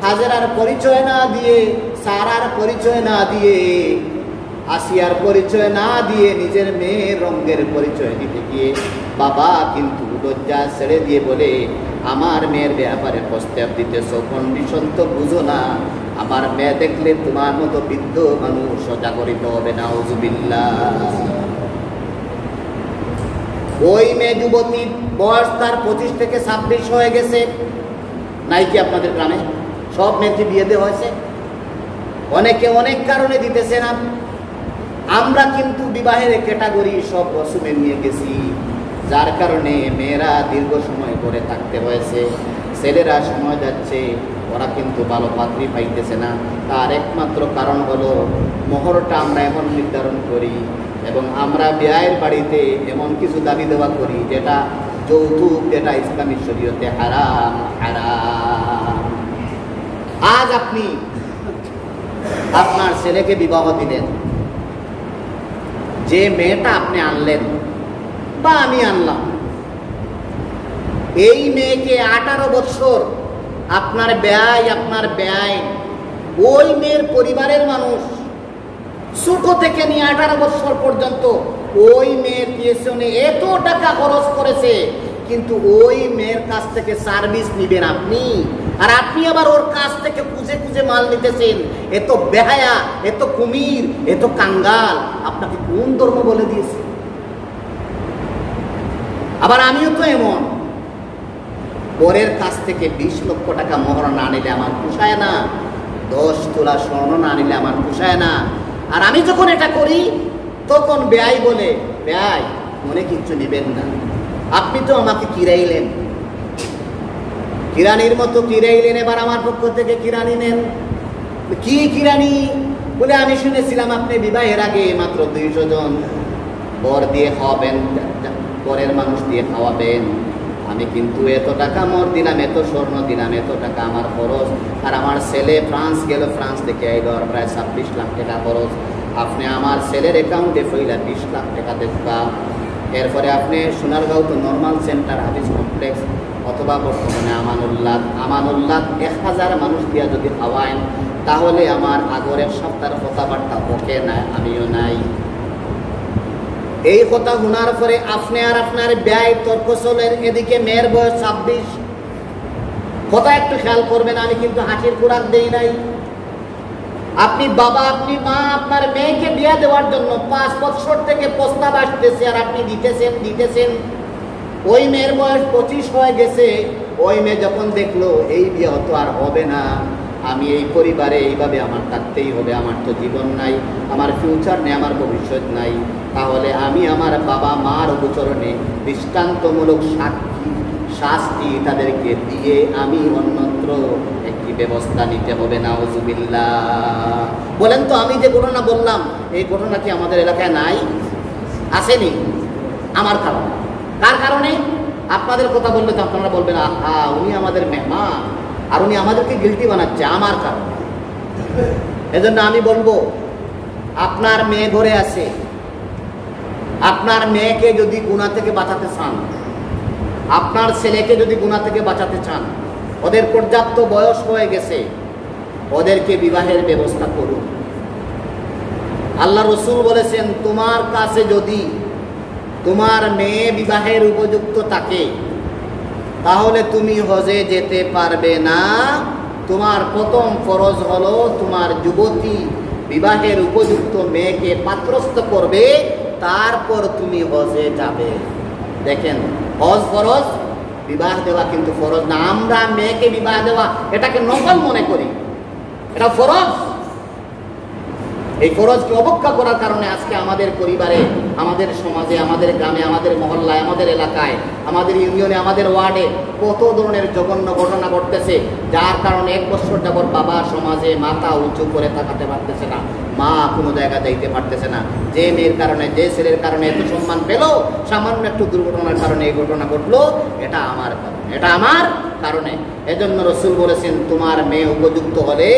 হাজেরার পরিচয় না দিয়ে, সারার পরিচয় না দিয়ে, আসিয়ার পরিচয় না দিয়ে নিজের মেয়ের রঙের পরিচয় দিতে গিয়ে বাবা কিন্তু লজ্জা ছেড়ে দিয়ে বলে, আমার মেয়ের ব্যাপারে প্রস্তাব দিতেছ, কন্ডিশন তো বুঝো না। আমার মেয়ে দেখলে তোমার মতো বৃদ্ধ মানুষ সজাগরিত হবে। নাউজুবিল্লাহ। ওই মেয়ে যুবতী বয়স তার 25 থেকে 26 হয়ে গেছে, নাই কি আপনাদের গ্রামে? সব মেয়েকে বিয়ে দেওয়া হয়েছে। অনেকে অনেক কারণে দিতেছে না। আমরা কিন্তু বিবাহের ক্যাটাগরি সব রসুমে নিয়ে গেছি, যার কারণে মেয়েরা দীর্ঘ সময় করে থাকতে হয়েছে। ছেলেরা সময় যাচ্ছে, ওরা কিন্তু ভালো পাত্রী পাইতেছে না। তার একমাত্র কারণ হলো মোহরটা আমরা এমন নির্ধারণ করি এবং আমরা বিয়ের বাড়িতে এমন কিছু দাবি দেওয়া করি যেটা যৌতুক, যেটা ইসলামী শরীয়তে হারাম। হারাম। আজ আপনি আপনার ছেলেকে বিবাহ দিলেন, যে মেয়েটা আপনি আনলেন বা আমি আনলাম, এই মেয়েকে 18 বছর আপনার ব্যয়, ওই মেয়ের পরিবারের মানুষ ছোট থেকে নিয়ে 18 বছর পর্যন্ত ওই মেয়ের পিছনে এত টাকা খরচ করেছে, কিন্তু ওই মেয়ের কাছ থেকে সার্ভিস নিবেন আপনি, আর আপনি আবার ওর কাছ থেকে খুঁজে খুঁজে মাল নিতেছেন। এত বেহায়া, এত কুমির, এত কাঙ্গাল আপনাকে কোন ধর্ম বলে দিয়েছে? আবার আমিও তো এমন, পরের কাছ থেকে 20 লক্ষ টাকা মোহর না নিলে আমার পোষায় না, 10 তোলা স্বর্ণ না নিলে আমার পোষায় না। আর আমি যখন এটা করি তখন ব্যয় বলে, ব্যয় মনে কিচ্ছু নিবেন না, আপনি তো আমাকে কিরাইলেন, কিরানির মতো কিরাইলেন, এবার আমার পক্ষ থেকে কিরানি নেন। কি কিরানি? বলে আমি শুনেছিলাম আপনি বিবাহের আগে মাত্র 200 জন বর দিয়ে খাওয়াবেন, পরের মানুষ দিয়ে খাওয়াবেন। আমি কিন্তু এত টাকা মোর দিলাম, এত স্বর্ণ দিলাম, এত টাকা আমার খরচ। আর আমার ছেলে ফ্রান্স গেল, ফ্রান্স থেকে আইল, আর প্রায় 26 লাখ টাকা খরচ। আপনি আমার ছেলের অ্যাকাউন্টে ফইলা 20 লাখ টাকা দেখলাম। এরপরে আপনি সোনারগাঁও তো নর্মাল সেন্টার হাফিজ কমপ্লেক্স অথবা বর্তমানে আমানুল্লাহ 1000 মানুষ দিয়া যদি খাওয়ায়েন, তাহলে আমার আগরের সপ্তাহের কথাবার্তা ওকে নাই, আমিও নাই। এই কথা শোনার পরে আপনি আর আপনার ব্যয় তর্ক চলেন, এদিকে মেয়ের বয়স 26। কথা একটু খেয়াল করবেন, আমি কিন্তু হাসির খোরাক দেই নাই। আপনি বাবা, আপনি মা, আপনার মেয়েকে বিয়ে দেওয়ার জন্য 5 বছর থেকে প্রস্তাব আসতেছে, আর আপনি দিতেছেন। ওই মেয়ের বয়স 25 হয়ে গেছে। ওই মেয়ে যখন দেখলো এই বিয়ে হতো আর হবে না, আমি এই পরিবারে এইভাবে আমার থাকতেই হবে, আমার তো জীবন নাই, আমার ফিউচার নেই, আমার ভবিষ্যৎ নাই, তাহলে আমি আমার বাবা মার গোচরণে দৃষ্টান্তমূলক শাস্তি তাদেরকে দিয়ে আমি অন্যত্র একটি ব্যবস্থা নিতে হবে। নাউজুবিল্লাহ। বলেন তো, আমি যে ঘটনা বললাম, এই ঘটনা কি আমাদের এলাকায় নাই? আসেনি? আমার কারণে। কার কারণে? আপনাদের কথা বললে তো আপনারা বলবেন, আহা উনি আমাদের মেহমান আর উনি আমাদেরকে গিল্টি বানাচ্ছে, আমার কারণে। এজন্য আমি বলবো, আপনার মেয়ে ঘরে আছে, আপনার মেয়েকে যদি গুনাহ থেকে বাঁচাতে চান, আপনার ছেলেকে যদি গুনাহ থেকে বাঁচাতে চান, ওদের পর্যাপ্ত বয়স হয়ে গেছে, ওদেরকে বিবাহের ব্যবস্থা করুন। আল্লাহ রসুল বলেছেন, তোমার কাছে যদি তোমার মেয়ে বিবাহের উপযুক্ত থাকে, তাহলে তুমি হজে যেতে পারবে না। তোমার প্রথম ফরজ হলো তোমার যুবতী বিবাহের উপযুক্ত মেয়েকে পাত্রস্থ করবে, তারপর তুমি হজে যাবে। দেখেন, হজ ফরজ, বিবাহ দেওয়া কিন্তু ফরজ না। আমরা মেয়েকে বিবাহ দেওয়া এটাকে নফল মনে করি, এটা ফরজ। এই ফরজকে অবজ্ঞা করার কারণে আজকে আমাদের পরিবারে, আমাদের সমাজে, আমাদের গ্রামে, আমাদের মহল্লায়, আমাদের এলাকায়, আমাদের ইউনিয়নে, আমাদের ওয়ার্ডে কত ধরনের জঘন্য ঘটনা ঘটতেছে, যার কারণে 1 বছর যাবত বাবা সমাজে মাথা উঁচু করে তাকাতে পারতেছে না, মা কোনো জায়গা যাইতে পারতেছে না। যে মেয়ের কারণে, যে ছেলের কারণে এত সম্মান পেল, সামান্য একটু দুর্ঘটনার কারণে এই ঘটনা ঘটলো, এটা আমার কারণে, এটা আমার কারণে। এজন্য রসুল বলেছেন, তোমার মেয়ে উপযুক্ত হলে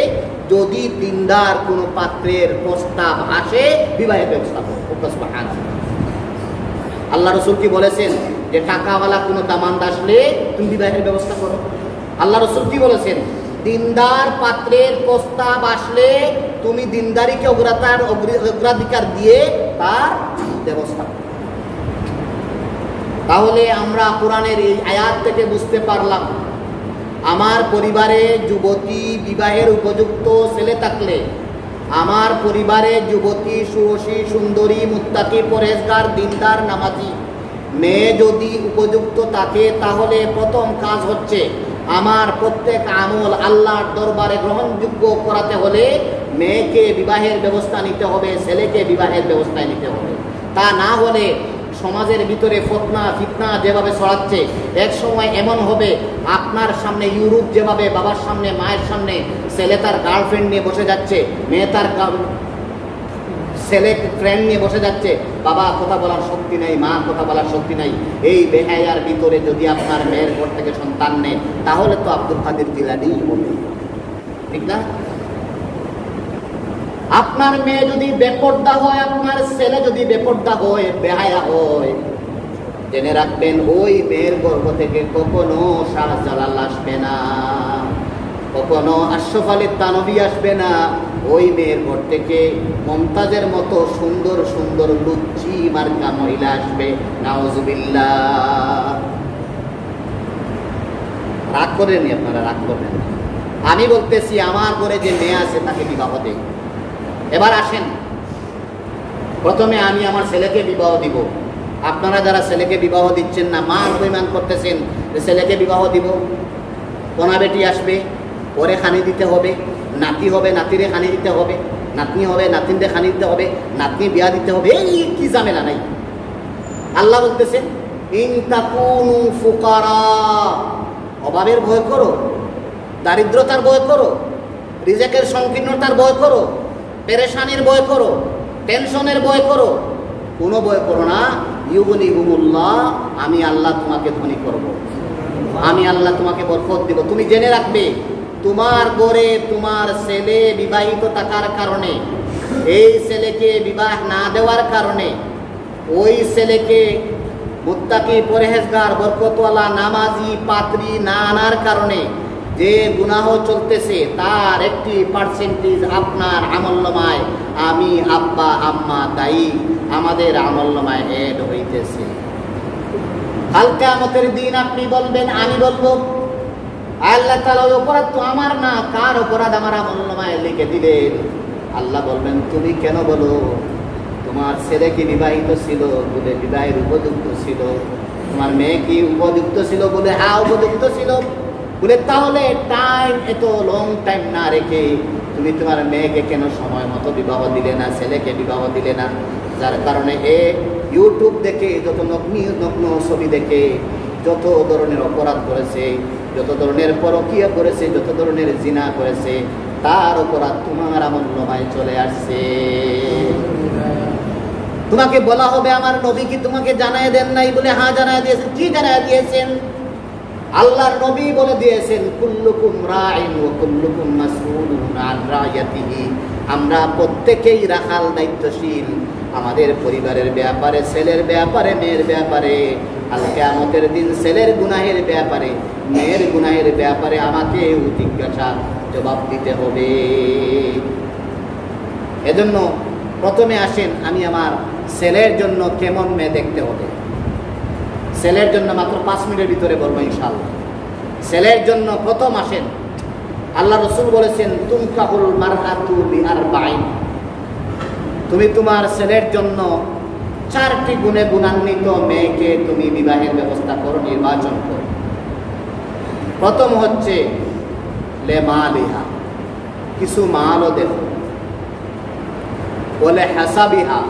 যদি দিনদার কোনো পাত্রের প্রস্তাব আসে, বিবাহের ব্যবস্থা করো। আল্লাহ রসুল কি বলেছেন যে টাকাওয়ালা কোনো দামান্দ আসলে তুমি বিবাহের ব্যবস্থা করো? আল্লাহ রসুল কি বলেছেন? দিনদার পাত্রের প্রস্তাব আসলে তুমি দিনদারিকে অগ্রাধিকার দিয়ে তার ব্যবস্থা করো। তাহলে আমরা কোরআনের এই আয়াত থেকে বুঝতে পারলাম, আমার পরিবারে যুবতী বিবাহের উপযুক্ত ছেলে থাকলে, আমার পরিবারে যুবতী সুরসী সুন্দরী মুত্তাকি পরহেজগার দিনদার নামাজি মেয়ে যদি উপযুক্ত থাকে, তাহলে প্রথম কাজ হচ্ছে আমার প্রত্যেক আমল আল্লাহর দরবারে গ্রহণযোগ্য করাতে হলে মেয়েকে বিবাহের ব্যবস্থা নিতে হবে, ছেলেকে বিবাহের ব্যবস্থা নিতে হবে। তা না হলে সমাজের ভিতরে ফতনা ফিতনা যেভাবে ছড়াচ্ছে, এক সময় এমন হবে আপনার সামনে ইউরোপ যেভাবে বাবার সামনে মায়ের সামনে ছেলে তার গার্লফ্রেন্ড নিয়ে বসে যাচ্ছে, মেয়ে তার ছেলে ফ্রেন্ড নিয়ে বসে যাচ্ছে, বাবা কথা বলার শক্তি নেই, মা কথা বলার শক্তি নাই। এই বেহায়ার ভিতরে যদি আপনার মেয়ের ঘর থেকে সন্তান নেয়, তাহলে তো আব্দুল কাদের জিলানী হবে, ঠিক না? আপনার মেয়ে যদি বেপর্দা হয়, আপনার ছেলে যদি বেপর্দা হয়, বেহায়া হয়, জেনে রাখবেন ওই মেয়ের গর্ভ থেকে কখনো শাহজালাল আসবে না, কখনো আশরাফ আলী থানভী আসবে না। ওই মেয়ের ঘর থেকে মমতাজের মতো সুন্দর সুন্দর লুচ্চি মার্কা মহিলা আসবে। নাউজুবিল্লাহ। রাগ করেননি আপনারা, রাগ করবেন। আমি বলতেছি আমার ঘরে যে মেয়ে আছে তাকে বিবাহ দেই। এবার আসেন, প্রথমে আমি আমার ছেলেকে বিবাহ দিব। আপনারা যারা ছেলেকে বিবাহ দিচ্ছেন না, মান অভিমান করতেছেন যে ছেলেকে বিবাহ দিব, কনা বেটি আসবে, পরে খানি দিতে হবে, নাতি হবে নাতিরে খানি দিতে হবে, নাতনি হবে নাতিনরে খানি দিতে হবে, নাতনি বিয়া দিতে হবে, এই কি ঝামেলা নাই। আল্লাহ বলতেছেন ইন তাকুনু ফুকারা, অভাবের ভয় করো, দারিদ্রতার ভয় করো, রিজেকের সংকীর্ণতার ভয় করো, পেরেশানির ভয় করো, টেনশনের ভয় করো, কোনো ভয় করো না। ইউগনিহুমুল্লাহ, আমি আল্লাহ তোমাকে ধনী করব, আমি আল্লাহ তোমাকে বরকত দেব। তুমি জেনে রাখবে তোমার ঘরে তোমার ছেলে বিবাহিত থাকার কারণে, এই ছেলেকে বিবাহ না দেওয়ার কারণে, ওই ছেলেকে মুত্তাকি পরহেজগার বরকতওয়ালা নামাজি পাত্রী না আনার কারণে যে গুনাহ চলতেছে, তার একটি পার্সেন্টেজ আপনার আমলনামায় আমি আব্বা আম্মা দায়ী, আমাদের আমলনামায় এড হইতেছে। কাল কিয়ামতের দিন আপনি বলবেন, আমি বলবো আল্লাহ তাআলা ওই অপরাধ তো আমার না, কার অপরাধ আমার আমলনামায় লিখে দিলেন? আল্লাহ বলবেন তুমি কেন বলো? তোমার ছেলে কি বিবাহিত ছিল বলে বিবাহের উপযুক্ত ছিল, তোমার মেয়ে কি উপযুক্ত ছিল বলে হ্যাঁ উপযুক্ত ছিল বলে, তাহলে টাইম এত লং টাইম না রেখে তুমি তোমার মেয়েকে কেন সময় মতো বিবাহ দিলে না, ছেলেকে বিবাহ দিলে না? যার কারণে ইউটিউব দেখে যত নগ্ন ছবি দেখে যত ধরনের অপরাধ করেছে, যত ধরনের পরকীয়া করেছে, যত ধরনের জিনা করেছে, তার অপরাধ তোমার আমলনামায় চলে আসছে। তোমাকে বলা হবে আমার নবী কি তোমাকে জানায় দেন নাই? বলে হ্যাঁ জানায় দিয়েছেন। কি জানায় দিয়েছেন? আল্লাহর নবী বলে দিয়েছেন কুল্লুকুম রাইন ওয়া কুল্লুকুম মাসউলুন আন রাইয়াতিহি, আমরা প্রত্যেকেই রাখাল, দায়িত্বশীল, আমাদের পরিবারের ব্যাপারে, ছেলের ব্যাপারে, মেয়ের ব্যাপারে। আল কিয়ামতের দিন ছেলের গুনাহের ব্যাপারে, মেয়ের গুনাহের ব্যাপারে আমাকে জিজ্ঞাসা জবাব দিতে হবে। এজন্য প্রথমে আসেন, আমি আমার ছেলের জন্য কেমন মেয়ে দেখতে হবে। ছেলের জন্য মাত্র 5 মিনিটের ভিতরে বলবো ইনশাআল্লাহ। ছেলের জন্য প্রথম আসেন, আল্লাহ রাসূল বলেছেন তুনকাহুল মারআতু বিআরবাইন, তুমি তোমার ছেলের জন্য 4টি গুণে গুণান্বিত মেয়েকে তুমি বিবাহের ব্যবস্থা করো, নির্বাচন করো। প্রথম হচ্ছে লে মালিহা, কিছু মালও দেখো, বলে হাসাবিহা,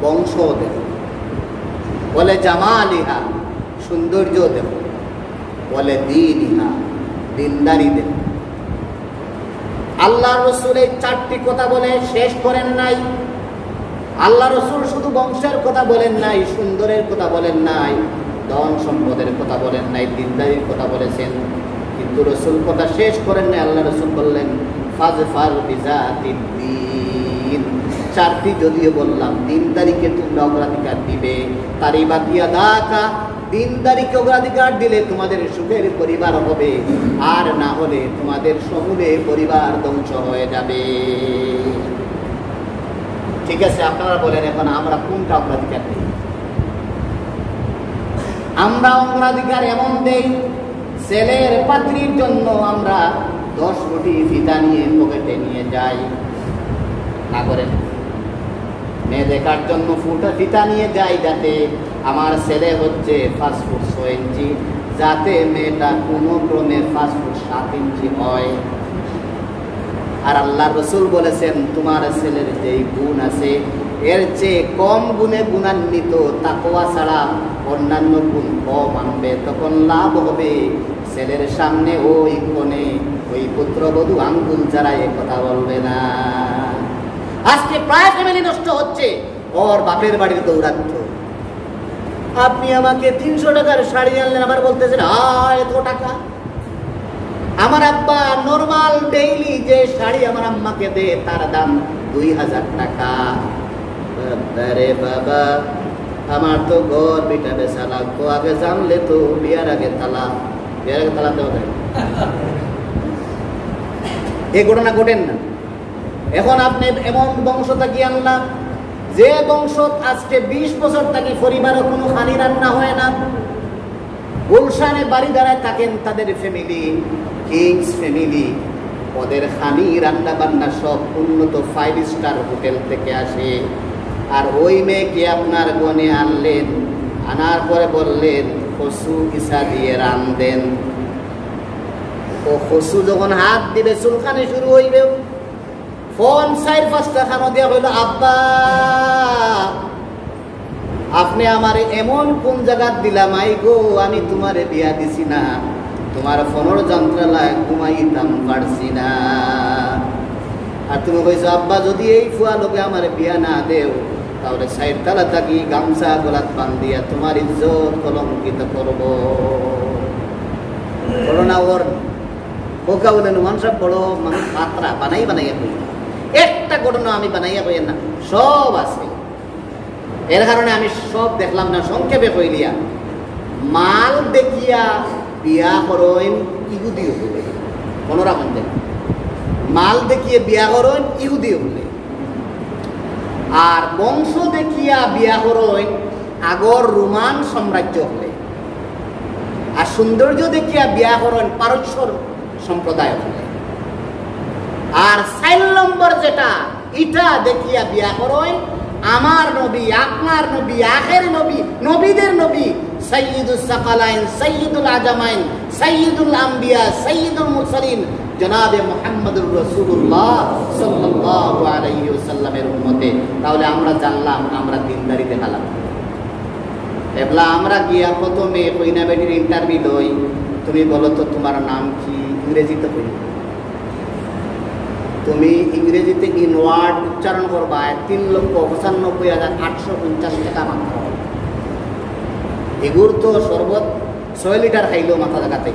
বংশ দেখো, বলে জামালিহা, সৌন্দর্য দেখো, বলে দীনিহা, দিনদারি দেখো। আল্লাহ রসুল এই 4টি কথা বলে শেষ করেন নাই। আল্লাহ রসুল শুধু বংশের কথা বলেন নাই, সুন্দরের কথা বলেন নাই, ধন সম্পদের কথা বলেন নাই, দিনদারির কথা বলেছেন। কিন্তু রসুল কথা শেষ করেন নাই। আল্লাহ রসুল বললেন ফাজফার বিজাতিদ দ্বীন, 4টি যদিও বললাম, দিনদারিকে তোমরা অগ্রাধিকার দিবে। তারই বাকিয়া দাকা, দিনদারিকে অগ্রাধিকার দিলে তোমাদের সুখের পরিবার হবে, আর না হলে তোমাদের সমূলে পরিবার ধ্বংস হয়ে যাবে। ঠিক আছে, আপনারা বলেন এখন আমরা কোনটা অগ্রাধিকার দিই? আমরা অগ্রাধিকার এমন দেই, ছেলের পাত্রীর জন্য আমরা 10 কোটি ফিতা নিয়ে পকেটে নিয়ে যাই, না করেন? মেয়ে দেখার জন্য ফিতা নিয়ে যাই, যাতে আমার ছেলে হচ্ছে 5 ফুট 6 ইঞ্চি, যাতে মেয়েটা কোনো ক্রমে 5 ফুট 7 ইঞ্চি হয়। আর আল্লাহ রসুল বলেছেন, তোমার ছেলের যেই গুণ আছে এর চেয়ে কম গুণে গুণান্বিত তাকওয়া ছাড়া অন্যান্য গুণ কম আনবে, তখন লাভ হবে। ছেলের সামনে ওই কোণে ওই পুত্রবধূ আঙ্গুল ছাড়া এ কথা বলবে না। আজকে প্রায় ফ্যামিলি নষ্ট হচ্ছে ওর বাপের বাড়ির দৌরাত্ম। আপনি আমাকে 300 টাকার শাড়ি আনলেন, আবার বলতেছেন এত টাকা। আমার আব্বা নরমাল ডেইলি যে শাড়ি আমার আম্মাকে দে তার দাম 2000 টাকা। আরে বাবা, আমার তো ঘর বিটা বেচা লাগবো, আগে জানলে তো বিয়ার আগে তালা দেওয়া যায়। এই ঘটনা ঘটেন না। এখন আপনি এমন বংশ থাকি আনলাম যে বংশ আজকে 20 বছর থাকি পরিবারও কোনো খানি রান্না হয় না। গুলশানে বাড়ি দাঁড়ায় থাকেন তাদের ফ্যামিলি, কিংস ফ্যামিলি, ওদের খানি রান্না বান্না সব উন্নত 5 স্টার হোটেল থেকে আসে। আর ওই মেয়েকে আপনার গনে আনলেন, আনার পরে বললেন কসু ইসা দিয়ে রান্ধেন। ও কসু যখন হাত দিবে চুলকানি শুরু হইবে, ফোন 4-5টা খানো দেওয়া হইল, আব্বা আপনি আমারে এমন কোন জায়গা দিলাম, আই গো আমি তোমারে বিয়া দিছি না, তোমার ফোনের যন্ত্রণায় ঘুমাইতাম পারছি না। আর তুমি কইছো আব্বা যদি এই ফুয়া লোকে আমার বিয়া না দেও তাহলে 4 তালা থাকি গামছা গলাত বান্ধিয়া তোমার ইজ্জত কলঙ্কিত করব। বলো না ওর বোকা বলেন মানুষ বড় মানুষ মাত্রা বানাইয়া বই, একটা ঘটনা আমি বানাইয়া বই না, সব আছে। এর কারণে আমি সব দেখলাম না, সংক্ষেপে কইলিয়া। মাল দেখিয়া বিয়া করেন ইহুদি হলে, কোনরা বন্ধে মাল দেখিয়ে বিয়া করেন ইহুদি হলে, আর বংশ দেখিয়া বিয়া করেন আগর রোমান সাম্রাজ্য হলে, আর সৌন্দর্য দেখিয়া বিয়া করেন পারস্য সম্প্রদায় হলে। আর 4 নম্বর যেটা, এটা দেখিয়া বিয়া করেন আমার নবী, আপনার নবী, আখের নবী, নবীদের নবী, সাইয়্যিদুস সাকালাইন, সাইয়্যিদুল আজামাইন, সাইয়্যিদুল আম্বিয়া, সাইয়্যিদুল মুরসালিন জনাবে মুহাম্মদুর রাসূলুল্লাহ সাল্লাল্লাহু আলাইহি ওয়াসাল্লামের উম্মতে। তাহলে আমরা জানলাম, আমরা দিনদারি দেখালাম। এবলা আমরা গিয়া প্রথমে কইনা বেটির ইন্টারভিউ লই, তুমি বলো তো তোমার নাম কি, ইংরেজিতে কই, তুমি ইংরেজিতে ইনওয়ার্ড উচ্চারণ করবা 3,95,850 টাকা মাত্র। এগুর তো শরবত 6 লিটার খাইলেও মাথা জায়গাতে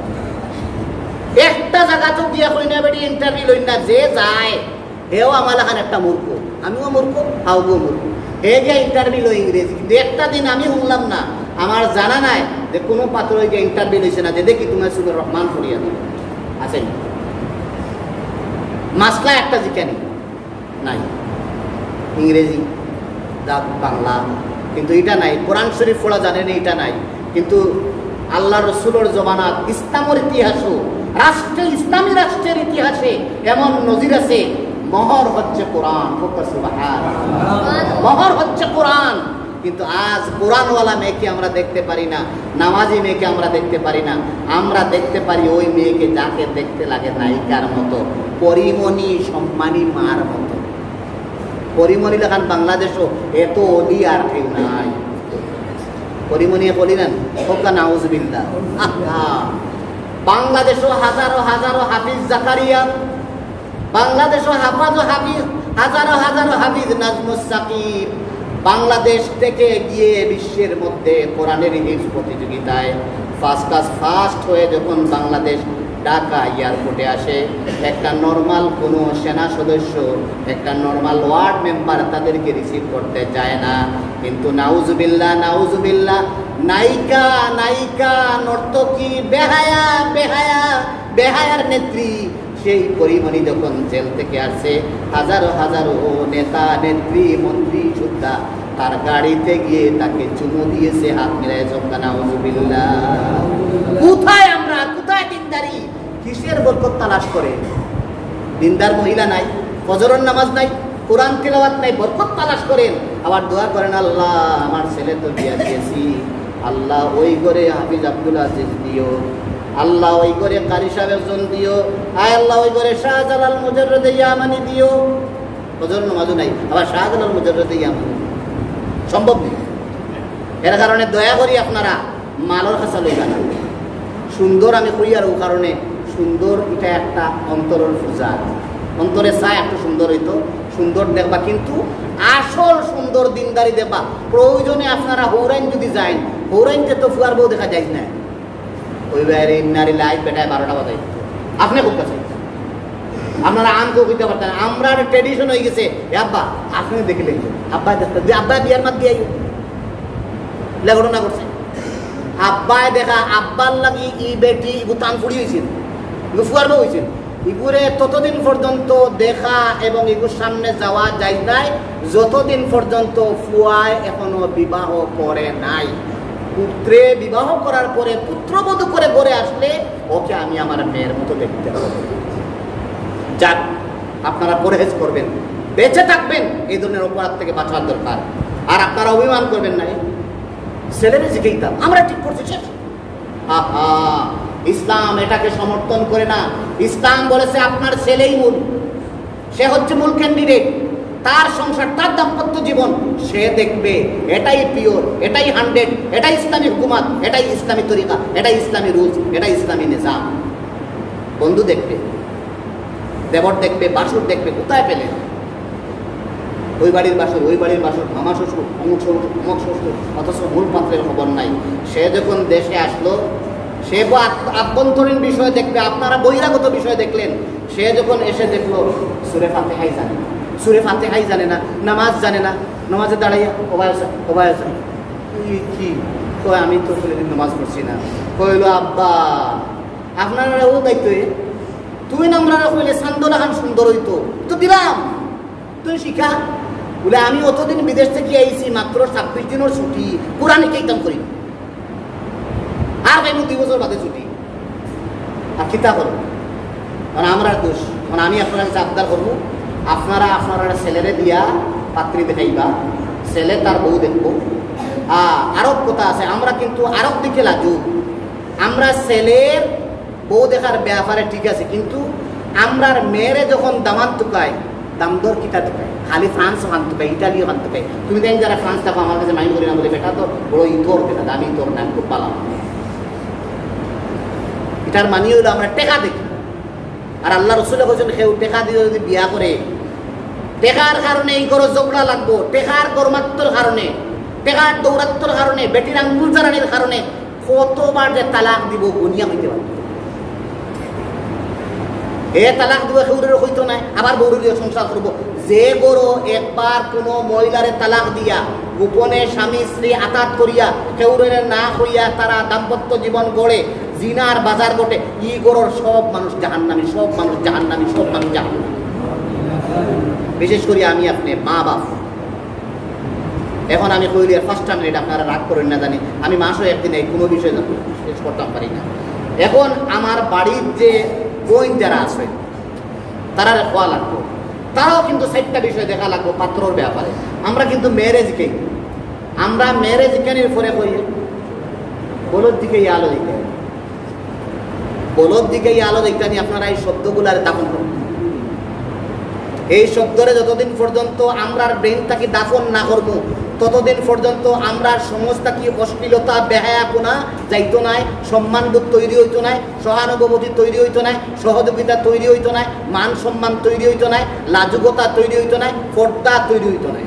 একটা জায়গা তো গিয়া কইনা বেটি ইন্টারভিউ লই না, যে যায় হেও আমার এখন একটা মূর্খ, আমিও মূর্খ, হাউগো মূর্খ, হে গিয়া ইন্টারভিউ লই ইংরেজি। কিন্তু একটা দিন আমি শুনলাম না, আমার জানা নাই যে কোনো পাত্র গিয়া ইন্টারভিউ লইছে না, যে দেখি তোমার সুন্দর রহমান করিয়া আছেন মাসলা একটা জিজ্ঞানি নাই, ইংরেজি বাংলা, কিন্তু এটা নাই। কোরআন শরীফ পড়া জানেন, এটা নাই। কিন্তু আল্লাহ রসুলের জমানাত ইসলামের ইতিহাসও, রাষ্ট্রে ইসলামী রাষ্ট্রের ইতিহাসে এমন নজির আছে, মহর হচ্ছে কোরআন, মহর হচ্ছে কোরআন। কিন্তু আজ কোরআনওয়ালা মেয়েকে আমরা দেখতে পারি না, নামাজি মেয়েকে আমরা দেখতে পারি না। আমরা দেখতে পারি ওই মেয়েকে যাকে দেখতে লাগে নায়িকার মতো, পরিমণি সম্মানী মার মতো। পরিমণি লেখান বাংলাদেশও এত অলি আর কেউ নাই। পরিমণি বলিলেন হোকা নাউজুবিল্লাহ। বাংলাদেশও হাজারো হাজারো হাফিজ জাকারিয়া, বাংলাদেশও হাজারো হাজারো হাফিজ নাজমুস সাকিব, বাংলাদেশ থেকে গিয়ে বিশ্বের মধ্যে কোরআনের হিফজ প্রতিযোগিতায় ফার্স্ট হয়ে যখন বাংলাদেশ ঢাকা এয়ারপোর্টে আসে, একটা নর্মাল কোনো সেনা সদস্য, একটা নর্মাল ওয়ার্ড মেম্বার তাদেরকে রিসিভ করতে চায় না। কিন্তু নাউজুবিল্লাহ নাউজুবিল্লাহ, নায়িকা নায়িকা নর্তকী, বেহায়া বেহায়া বেহায়ার নেত্রী সেই পরিমণি যখন জেল থেকে আসে, হাজারো হাজারো নেতা নেত্রী মন্ত্রী সুদ্ধা তার গাড়িতে গিয়ে তাকে চুমু দিয়েছে, হাত মিলায় জমকানা নাউযুবিল্লাহ। কোথায় আমরা, কোথায় দিনদারি? কিসের বরকত তালাশ করে? দিনদার মহিলা নাই, ফজরের নামাজ নাই, কোরআন তিলাওয়াত নাই, বরকত তালাশ করেন। আবার দোয়া করেন, আল্লাহ আমার ছেলে তো বিয়া দিয়েছি, আল্লাহ ওই ঘরে হাফিজ আব্দুল আজিজ দিও, আল্লাহ ওই ঘরে কারি সাহেব একজন দিও, আয় আল্লাহ ওই ঘরে শাহজালাল মুজাররদে ইয়ামানি দিও। ফজর নামাজও নাই, আবার শাহজালাল মুজাররদে ইয়ামানি সম্ভব নেই। এর কারণে দয়া করি আপনারা মালর খাসা লইবা না। সুন্দর আমি কই আর ও কারণে সুন্দর এটা একটা অন্তরের পূজা, অন্তরে চায় একটু সুন্দর হইতো, সুন্দর দেখবা, কিন্তু আসল সুন্দর দিনদারি দেখবা। প্রয়োজনে আপনারা হৌরাইন যদি যান, হৌরাইনকে তো ফুয়ার বউ দেখা যায় না, ওই বাইরে নারী লাইট বেটায় 12টা বাজায় আপনি খুব কাছে আপনারা আমকেও কইতে পারতেন। আমরা ট্রেডিশন হয়ে গেছে, আব্বা আপনি দেখলেন, আব্বা দেখতে আব্বা বিয়ার মাত দিয়ে লেঘটনা করছে, আব্বায় দেখা আব্বার লাগি ই বেটি ইগু টান ফুড়ি হয়েছিল, ইগু ফুয়ার বউ হয়েছিল, ইগুরে ততদিন পর্যন্ত দেখা এবং ইগুর সামনে যাওয়া যায় নাই যতদিন পর্যন্ত ফুয়ায় এখনো বিবাহ করে নাই। পুত্রে বিবাহ করার পরে পুত্রবধূ করে গড়ে আসলে ওকে আমি আমার মেয়ের মতো দেখতে হবে। যাক, আপনারা পরহেজ করবেন, বেঁচে থাকবেন, এই ধরনের অপরাধ থেকে বাঁচার দরকার। আর আপনারা অভিমান করবেন না, ছেলেরে শিখেইতাম আমরা ঠিক করছি শেষ। আহা, ইসলাম এটাকে সমর্থন করে না। ইসলাম বলেছে আপনার ছেলেই মূল, সে হচ্ছে মূল ক্যান্ডিডেট, তার সংসার, তার দাম্পত্য জীবন সে দেখবে, এটাই পিওর, এটাই 100, এটাই ইসলামী হুকুমত, এটাই ইসলামী তরিকা, এটাই ইসলামী রুলস, এটাই ইসলামী নিজাম। বন্ধু দেখবে, দেবর দেখবে, বাসুর দেখবে, কোথায় পেলেন? ওই বাড়ির বাসুর, ওই বাড়ির বাসুর, মামা শ্বশুর, অমুক শ্বশুর, অমুক শ্বশুর, অথচ মূল পাত্রের খবর নাই। সে যখন দেশে আসলো, সে আভ্যন্তরীণ বিষয় দেখবে, আপনারা বহিরাগত বিষয় দেখলেন। সে যখন এসে দেখলো সূরা ফাতিহাই জানে না, সূরা ফাতিহাই জানে না, নামাজ জানে না, নামাজে দাঁড়াইয়া ওবায়সা কি কয়, আমি তো কোনোদিন নামাজ পড়ছি না। কইল, আব্বা আপনারা ও দায়িত্ব, তুই নামরা কইলে সান্দলাহান সুন্দর হইতো তো দিলাম, তুই শিখা। বলে আমি অতদিন বিদেশ থেকে আইছি, মাত্র 26 দিনের ছুটি, কোরআনে কেইতাম করি, আর ভাই 2 বছর বাদে ছুটি, আর কিতা করবো? কারণ আমরা দোষ, কারণ আমি আপনার কাছে আবদার করবো, আপনারা আপনারা ছেলেরে দিয়া পাত্রী দেখাইবা, ছেলে তার বউ দেখবো। আরব কথা আছে, আমরা কিন্তু আরব দিকে লাজু, আমরা ছেলের বউ দেখার ব্যাপারে ঠিক আছে, কিন্তু আমরার মেয়েরে যখন দামান টুকায়, দাম দর কিতা টুকায়, খালি ফ্রান্স ওখান টুকায়, ইটালিও ওখান টুকায়। তুমি দেখ যারা ফ্রান্স দেখো, আমার কাছে মাইন্ড করি না, বলে বেটা তো বড় ইতর বেটা, দামি তোর নাম খুব পালাম। এটার মানি হইলো আমরা টেকা দেখি। আর আল্লাহ রসুল বলছেন, কেউ টেকা দিয়ে যদি বিয়া করে, টেকার কারণে এই ঘর ঝগড়া লাগবো, টেকার কর্মাত্মর কারণে, টেকার দৌরাত্মর কারণে, বেটির আঙ্গুল জারানির কারণে কতবার যে তালাক দিব গুনিয়া হইতে পারে। এ তালাক দিব সেউরের হইতো নাই, আবার বৌরীয় সংসার করবো। যে গরো একবার কোনো মহিলারে তালাক দিয়া গোপনে স্বামী স্ত্রী আঘাত করিয়া কেউরের না হইয়া তারা দাম্পত্য জীবন গড়ে, জিনার বাজার ঘটে, ই গরোর সব মানুষ জাহান্নামী, সব মানুষ জাহান্নামী, সব মানুষ জাহান্নামী। বিশেষ করে আমি আপনি মা বাপ। এখন আমি কইলি ফার্স্ট টাইম, এটা আপনারা রাগ করেন না জানি, আমি মাসও একদিন এই কোনো বিষয় শেষ করতে পারি না। এখন আমার বাড়ির যে বোন যারা আছে তারা খোয়া লাগবো, তারাও কিন্তু 4টা বিষয় দেখা লাগবো পাত্রর ব্যাপারে। আমরা কিন্তু ম্যারেজকে, আমরা ম্যারেজ কেনের পরে করি বলদ দিকে আলো দিকে, বলদ দিকে আলো দিকে নিয়ে আপনারা এই শব্দগুলার দাফন করুন। এই শব্দরে যতদিন পর্যন্ত আমরার ব্রেনটাকে দাফন না করবো, ততদিন পর্যন্ত আমরা সমস্যা কি অশ্লীলতা, বেহায়াপনা যাইতো নাই, সম্মানবোধ তৈরি হইতো নাই, সহানুভূতি তৈরি হইতো নাই, সহযোগিতা তৈরি হইতো নাই, মান সম্মান তৈরি হইতো নাই, লাজুকতা তৈরি হইতো নাই, পর্দা তৈরি হইতো নাই।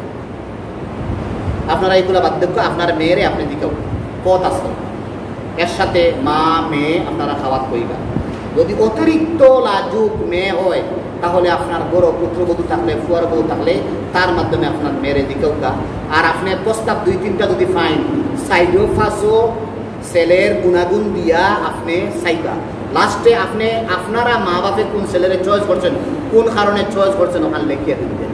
আপনারা এইগুলো বার্ধক্য আপনার মেয়েরে আপনি দিকেও পথ আছে, এর সাথে মা মেয়ে আপনারা খাওয়াত কইবা। যদি অতিরিক্ত লাজুক মেয়ে হয়, তাহলে আপনার বড় পুত্রবধূ থাকলে, ফুয়ার বউ থাকলে, তার মাধ্যমে আপনার মেয়েরে দিকেও গা। আর আপনি প্রস্তাব 2-3টা যদি ফাইন, সাইডও ফাঁসো, ছেলের গুণাগুণ দিয়া আপনি চাইবা। লাস্টে আপনি আপনারা মা বাপে কোন ছেলেরে চয়েস করছেন, কোন কারণে চয়েস করছেন, ওখানে লিখিয়ে দিবেন।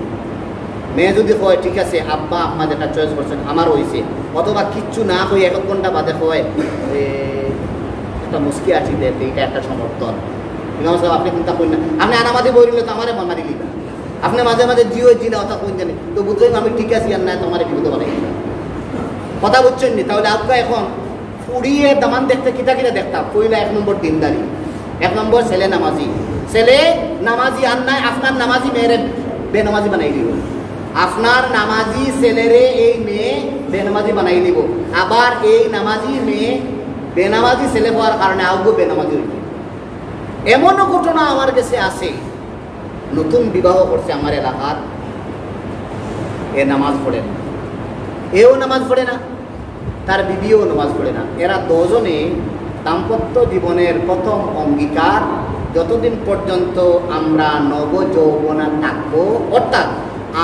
মেয়ে যদি হয় ঠিক আছে আব্বা আম্মা যেটা চয়েস করছেন আমার হয়েছে, অথবা কিচ্ছু না হয়ে 1 ঘন্টা বাদে হয় একটা মুস্কি আছি দেয়, এইটা একটা সমর্থন। ইমাম সাহেব আপনি চিন্তা করেন না, আপনি আনামাদি বই নিলে তো আমারে মারি লিবা, আপনি মাঝে মাঝে জিও জি না কথা কই জানি তো বুঝলেন আমি ঠিক আছি আর না তোমার বিপদ বানাই কথা বুঝছেন নি। তাহলে আপনার এখন ফুড়িয়ে দামান দেখতে কিটা কিটা দেখতাম, পয়লা 1 নম্বর দিনদারি, 1 নম্বর ছেলে নামাজি, ছেলে নামাজি আর নাই আপনার নামাজি মেয়েরে বেনামাজি বানাই দিব, আপনার নামাজি ছেলেরে এই মেয়ে বেনামাজি বানাই দিব, আবার এই নামাজি মেয়ে বেনামাজি ছেলে হওয়ার কারণে আউগো বেনামাজি হইবে। এমনও ঘটনা আমার কাছে আছে, নতুন বিবাহ করছে আমার এলাকার, এ নামাজ পড়ে না, এও নামাজ পড়ে না, তার বিবিও নামাজ পড়ে না। এরা দুজনে দাম্পত্য জীবনের প্রথম অঙ্গীকার, যতদিন পর্যন্ত আমরা নবযৌবনা থাকবো, অর্থাৎ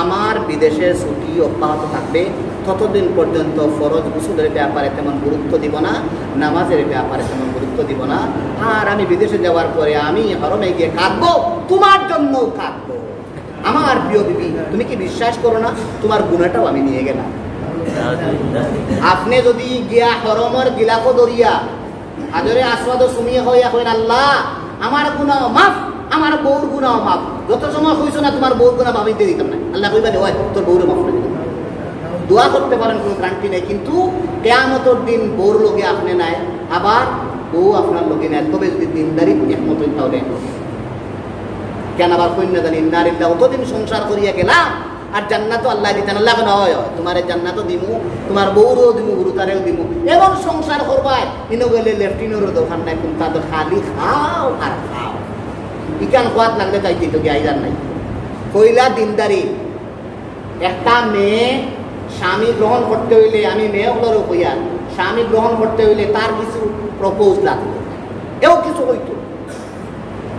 আমার বিদেশের ছুটি অব্যাহত থাকবে, ততদিন পর্যন্ত ফরজ গোসলের ব্যাপারে তেমন গুরুত্ব দিব না, নামাজের ব্যাপারে তেমন গুরুত্ব দিব না। আর আমি বিদেশে যাওয়ার পরে আমি হরমে গিয়ে কাঁদবো, তোমার জন্যও কাঁদবো। আমার প্রিয় বিবি, তুমি কি বিশ্বাস করো না, তোমার গুণাটাও আমি নিয়ে গেলাম। আপনি যদি গিয়া হরমর গিলাফ দরিয়া হাজরে আসওয়াদ সুমিয়ে হইয়া কইন আল্লাহ আমার গুনাহ মাফ, আমার বউর গুনাহ মাফ, যত সময় হইছো না তোমার বউর গুনাহ মাফ দিয়ে দিতাম না, আল্লাহ কইবা ওই তোর বউরে মাফ করে দিতাম। দোয়া করতে পারেন, কোনো গ্যারান্টি নেই, কিন্তু কিয়ামতের দিন বউর লগে আপনি নাই, আবার বউ আপনার লগে নাই, তবে যদি দিনদারি একমত হইতে হবে। কেন আবার কন্যা জানি নারীরা অতদিন সংসার করিয়া গেলাম আর জান্নাতও আল্লাহ দিতেন, আল্লাহ কেন হয় তোমার জান্নাতও দিমু, তোমার বউরও দিমু, গুরুতারেও দিমু, এবং সংসার করবাই ইনো গেলে লেফটিনেরও দোকান নাই, কিন্তু তাদের খালি খাও আর খাও, ইকান খোয়াত লাগলে তাই দিত কি আইজার নাই। কইলা দিনদারি, একটা মেয়ে স্বামী গ্রহণ করতে হইলে, আমি মেয়েগুলোরও কইয়া স্বামী গ্রহণ করতে হইলে তার কিছু প্রপোজ লাগতো, এও কিছু হইতো,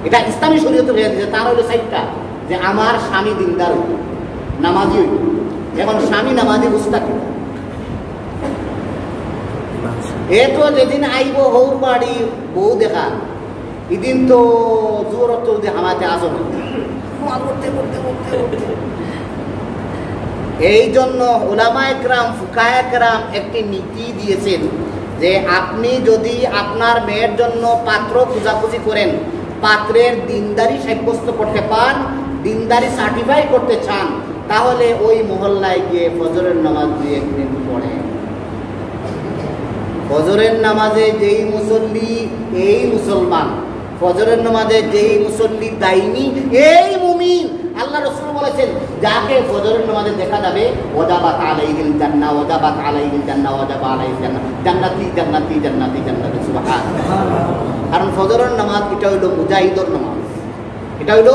এটা ইসলামী শরীয়তে হয়ে দিয়েছে। তার হইলো সাইডটা যে আমার স্বামী দিনদার হইত, নামাজি হইত। এখন স্বামী নামাজি বুঝতা কি, এ তো যেদিন আইব হৌর বাড়ি বউ দেখা, এদিন তো জোর অর্থে হামাতে আসো না। এই জন্য উলামায়ে কেরাম, ফুকাহায়ে কেরাম একটি নীতি দিয়েছেন যে আপনি যদি আপনার মেয়ের জন্য পাত্র খোঁজাখুঁজি করেন, পাত্রের দিনদারি সাব্যস্ত করতে পান, দিনদারি সার্টিফাই করতে চান, তাহলে ওই মহল্লায় গিয়ে ফজরের নামাজ 2-1 দিন পড়েন। ফজরের নামাজে যেই মুসল্লি এই মুসলমান, ফজরের নামাজে যেই মুসল্লি দাইনি এই মুমিন। আল্লাহ রাসূল বলেছেন যাকে ফজরের নামাজে দেখা যাবে ওয়াজাবাত আলাইহিল জান্নাহ, ওয়াজাবাত আলাইহিল জান্নাহ, ওয়াজাবা আলাইহিল জান্নাহ, জান্নাতি জান্নাতি জান্নাতি জান্নাতি, সুবহানাল্লাহ। কারণ ফজরের নামাজ এটা হইল মুজাহিদের নামাজ, এটা হইল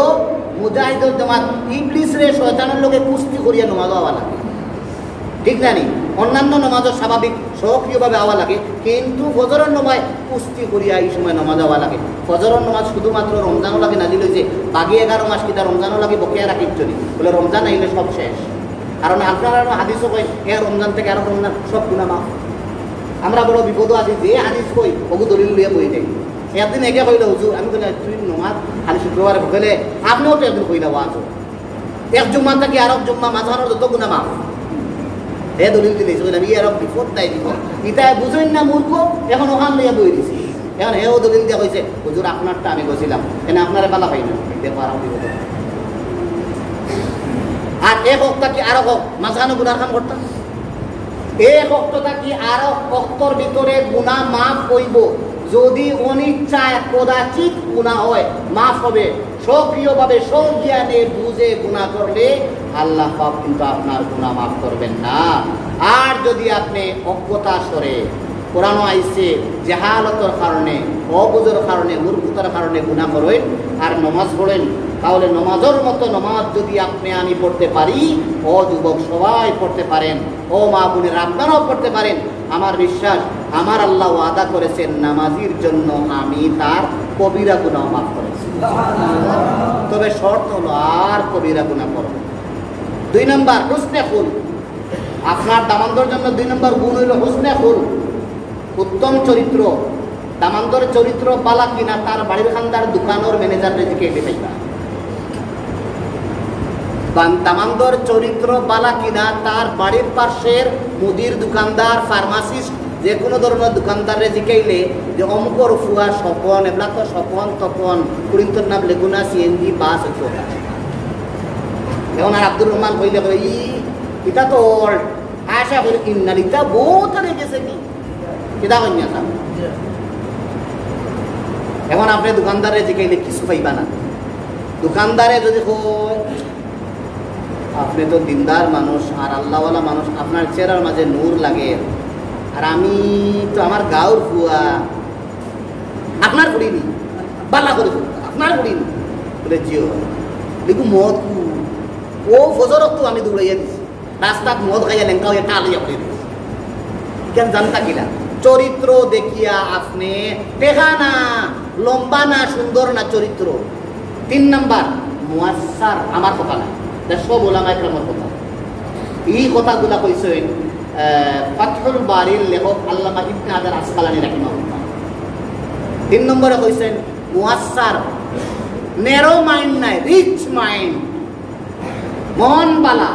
মুজাহিদের নামাজ। ইবলিস রে শয়তানের লগে কুস্তি করিয়া নামাজ হওয়া লাগে, ঠিক না নি? অন্যান্য নামাজও স্বাভাবিক সক্রিয়ভাবে হওয়া লাগে, কিন্তু ফজরের নামাজ কুস্তি করিয়া এই সময় নামাজ হওয়া লাগে। ফজরের নামাজ শুধুমাত্র রমজানও লাগে নাজিল হয়েছে, বাকি 11 মাস কিতা রমজানও লাগে বকেয়া রাখির জন্য, বলে রমজান আইলে সব শেষ। কারণ আপনারা হাদিসও কই এ রমজান থেকে আরো রমজান সব গুনাহ মাফ। আমরা বড় বিপদ আছি, যে হাদিস কই ওগু দলিল লইয়া বই দেয়। একদিন একে কইলে হুজুর, আমি কইলে তুই নামাজ খালি শুক্রবারে ভুগলে, আপনিও তো একদিন কইলা ওয়াজ, এক জুম্মা থেকে আর এক জুম্মা মাঝখানোর যত গুনাহ মাফ। এ দলিল দিলে আমি এর বিপদ তাই দিব, ইটাই বুঝেন না মূর্খ, এখন ওখান লইয়া বই দিছি। এখন এও দলিল দিয়া কইছে হুজুর আপনারটা আমি গেছিলাম, এনে আপনারা বালা পাই না, দেখো আরাম বিপদ। আর এক হকটা কি আরো হক মাঝখানে গুনার কাম করতাম, এক হকটা কি আরো হক্তর ভিতরে গুনাহ মাফ হইব। যদি অনিচ্ছায় কদাচিৎ গুনাহ হয় মাফ হবে, সক্রিয়ভাবে সজ্ঞানে বুঝে গুনাহ করলে আল্লাহ পাক কিন্তু আপনার গুনাহ মাফ করবেন না। আর যদি আপনি অজ্ঞতা সরে, কোরআন আইছে জাহালতের কারণে, অবুঝের কারণে, মূর্খতার কারণে গুনাহ করেন আর নামাজ পড়েন, তাহলে নামাজের মতো নামাজ যদি আপনি আমি পড়তে পারি, ও যুবক সবাই পড়তে পারেন, ও মা বোনের আপনারাও পড়তে পারেন, আমার বিশ্বাস আমার আল্লাহ ওয়াদা করেছেন নামাজির জন্য আমি তার কবিরা গুনাহ মাফ করেছি। তবে শর্ত হলো আর কবিরা গুনাহ করো। 2 নম্বর হুসনে খুল, আপনার দামান্দর জন্য 2 নম্বর গুণ হইল হুসনে খুল, উত্তম চরিত্র। দামান্দর চরিত্র বালা কিনা তার বাড়ির খান্দার দোকানের ম্যানেজার রেজিকে এটে পাইবা। দামান্দর চরিত্র বালা কিনা তার বাড়ির পাশের মুদির দোকানদার, ফার্মাসিস্ট, যে কোনো ধরনের দোকানদারে জিকাইলে যে অমুকর ফুয়া স্বপন, এগুলা তো স্বপন তপন কুড়িন্তর নাম লেগুনা সিএনজি বাস হইতো। এখন আর আব্দুর রহমান কইলে ইটা তো আশা করি ইন্নার ইটা বহুত আরে গেছে কি কিতা কইনা সাহেব। এখন আপনি দোকানদারে জিকাইলে কিছু পাইবা না। দোকানদারে যদি কয় আপনি তো দিনদার মানুষ আর আল্লাহওয়ালা মানুষ, আপনার চেহারার মাঝে নূর লাগে, আর আমি তো আমার গাঁর ফুয়া, আপনার করিনি বাল্লা করে আপনার করিনি বলে জিও দেখু মদ ও ফজরত তো আমি দৌড়াইয়া দিছি, রাস্তাত মদ খাইয়া লেঙ্কা হইয়া টালিয়া করে দিছি। কেন জানতা কিনা চরিত্র দেখিয়া আপনি টেকা না, লম্বা না, সুন্দর না চরিত্র। 3 নাম্বার মুয়াসার, আমার কথা না, সব ওলামায়ে কেরামের কথা। এই কথাগুলা কইছেন ফাতহুল বারির লেখক আল্লামা ইবনে হাজার আসকালানী রাহিমাহুল্লাহ। 3 নম্বরে কইছেন মুয়াসার, ন্যারো মাইন্ড নাই, রিচ মাইন্ড, মন বালা,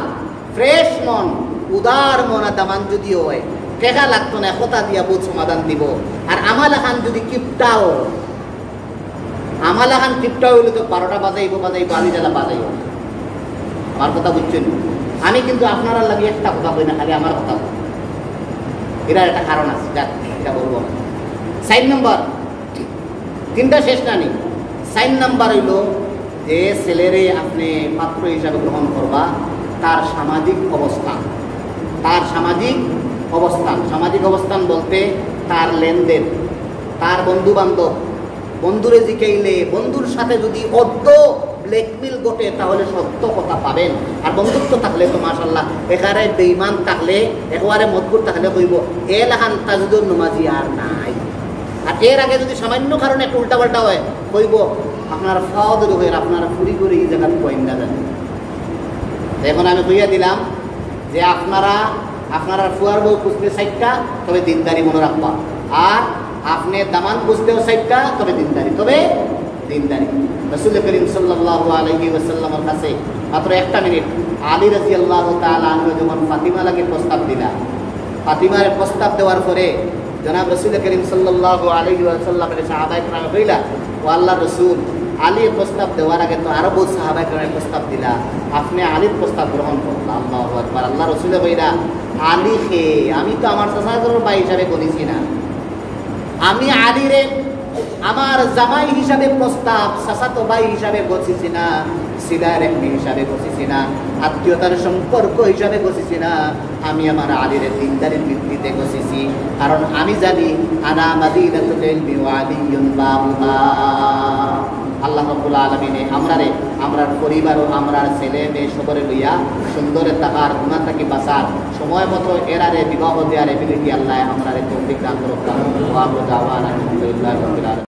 ফ্রেশ মন, উদার মন, দামান যদি হয় টেকা লাগতো না, কথা দিয়া বহুত সমাধান দিব। আর আমালাখান যদি কিপটাও, আমালাখান কিপটাও হইলে তো 12টা বাজাইব আলি জ্বালা বাজাইব। আমার কথা বুঝছেন? আমি কিন্তু আপনারা লাগে একটা কথা কই না, খালি আমার কথা। এরা একটা কারণ আছে, যাক এটা বলবো না। 4 নম্বর, 3টা শেষ না নি। 4 নম্বর হইল যে ছেলেরে আপনি পাত্র হিসাবে গ্রহণ করবা তার সামাজিক অবস্থান। তার সামাজিক অবস্থান, সামাজিক অবস্থান বলতে তার লেনদেন, তার বন্ধু বান্ধব, বন্ধুরে জিকাইলে বন্ধুর সাথে যদি অদ্য ব্ল্যাকমেল ঘটে তাহলে সত্য কথা পাবেন। আর বন্ধুত্ব থাকলে তো মাশাআল্লাহ, এখানে বেঈমান থাকলে, একেবারে মদকুর থাকলে কইব এলাহান তাজুদুর নমাজি আর নাই। আর এর আগে যদি সামান্য কারণে একটু উল্টাপাল্টা হয় কইব আপনার ফাওয়াদ রোগের আপনার ফুরি করে এই জায়গা কইন না জানেন। এখন আমি কইয়া দিলাম যে আপনারা ফুয়ার বউ খুঁজতে 4টা, তবে দিনদারি মনে রাখবা। আর আপনি দামান বুঝতেও 4টা, তবে দিনদারি, রাসূল করিম সাল্লাল্লাহু আলাইহি ওয়াসাল্লামের কাছে মাত্র 1টা মিনিট আলী রাদিয়াল্লাহু তাআলা আনহু যখন ফাতিমা লাগে প্রস্তাব দিলা, ফাতিমার প্রস্তাব দেওয়ার পরে জনাব রাসূল করিম সাল্লাল্লাহু আলাইহি ওয়াসাল্লামের সাহাবায়ে কেরাম কইলা, ও আল্লাহর রাসূল, আলীর প্রস্তাব দেওয়ার আগে তো আরো বহু সাহাবায়ে কেরাম প্রস্তাব দিলা, আপনি আলীর প্রস্তাব গ্রহণ করলেন। আল্লাহু আকবার। আল্লাহ রাসূল কইলা, আলী কে? আমি তো আমার চাচার ভাই হিসাবে বলিছি না, আমি আলীরে আমার জামাই হিসাবে প্রস্তাব চাচাতো ভাই হিসাবে বসেছি না, সিলার একমি হিসাবে বসেছি না, আত্মীয়তার সম্পর্ক হিসাবে বসেছি না, আমি আমার আলীর দিনদারির ভিত্তিতে বসেছি। কারণ আমি জানি আনা মাদিনাতুল ইলমি ওয়া আলিয়্যুন বাবুহা। আল্লাহ রাব্বুল আলামিনে আমরার পরিবার ও আমরার ছেলে মেয়ে সবরে লইয়া সুন্দরে থাকার, গুনাহ থেকে বাঁচার, সময় মতো এরারে বিবাহ দেওয়ার এবিলিটি আল্লাহ আমরারে তৌফিক দান করুক। ওয়া দাওয়ানা আলহামদুলিল্লাহি রাব্বিল আলামিন।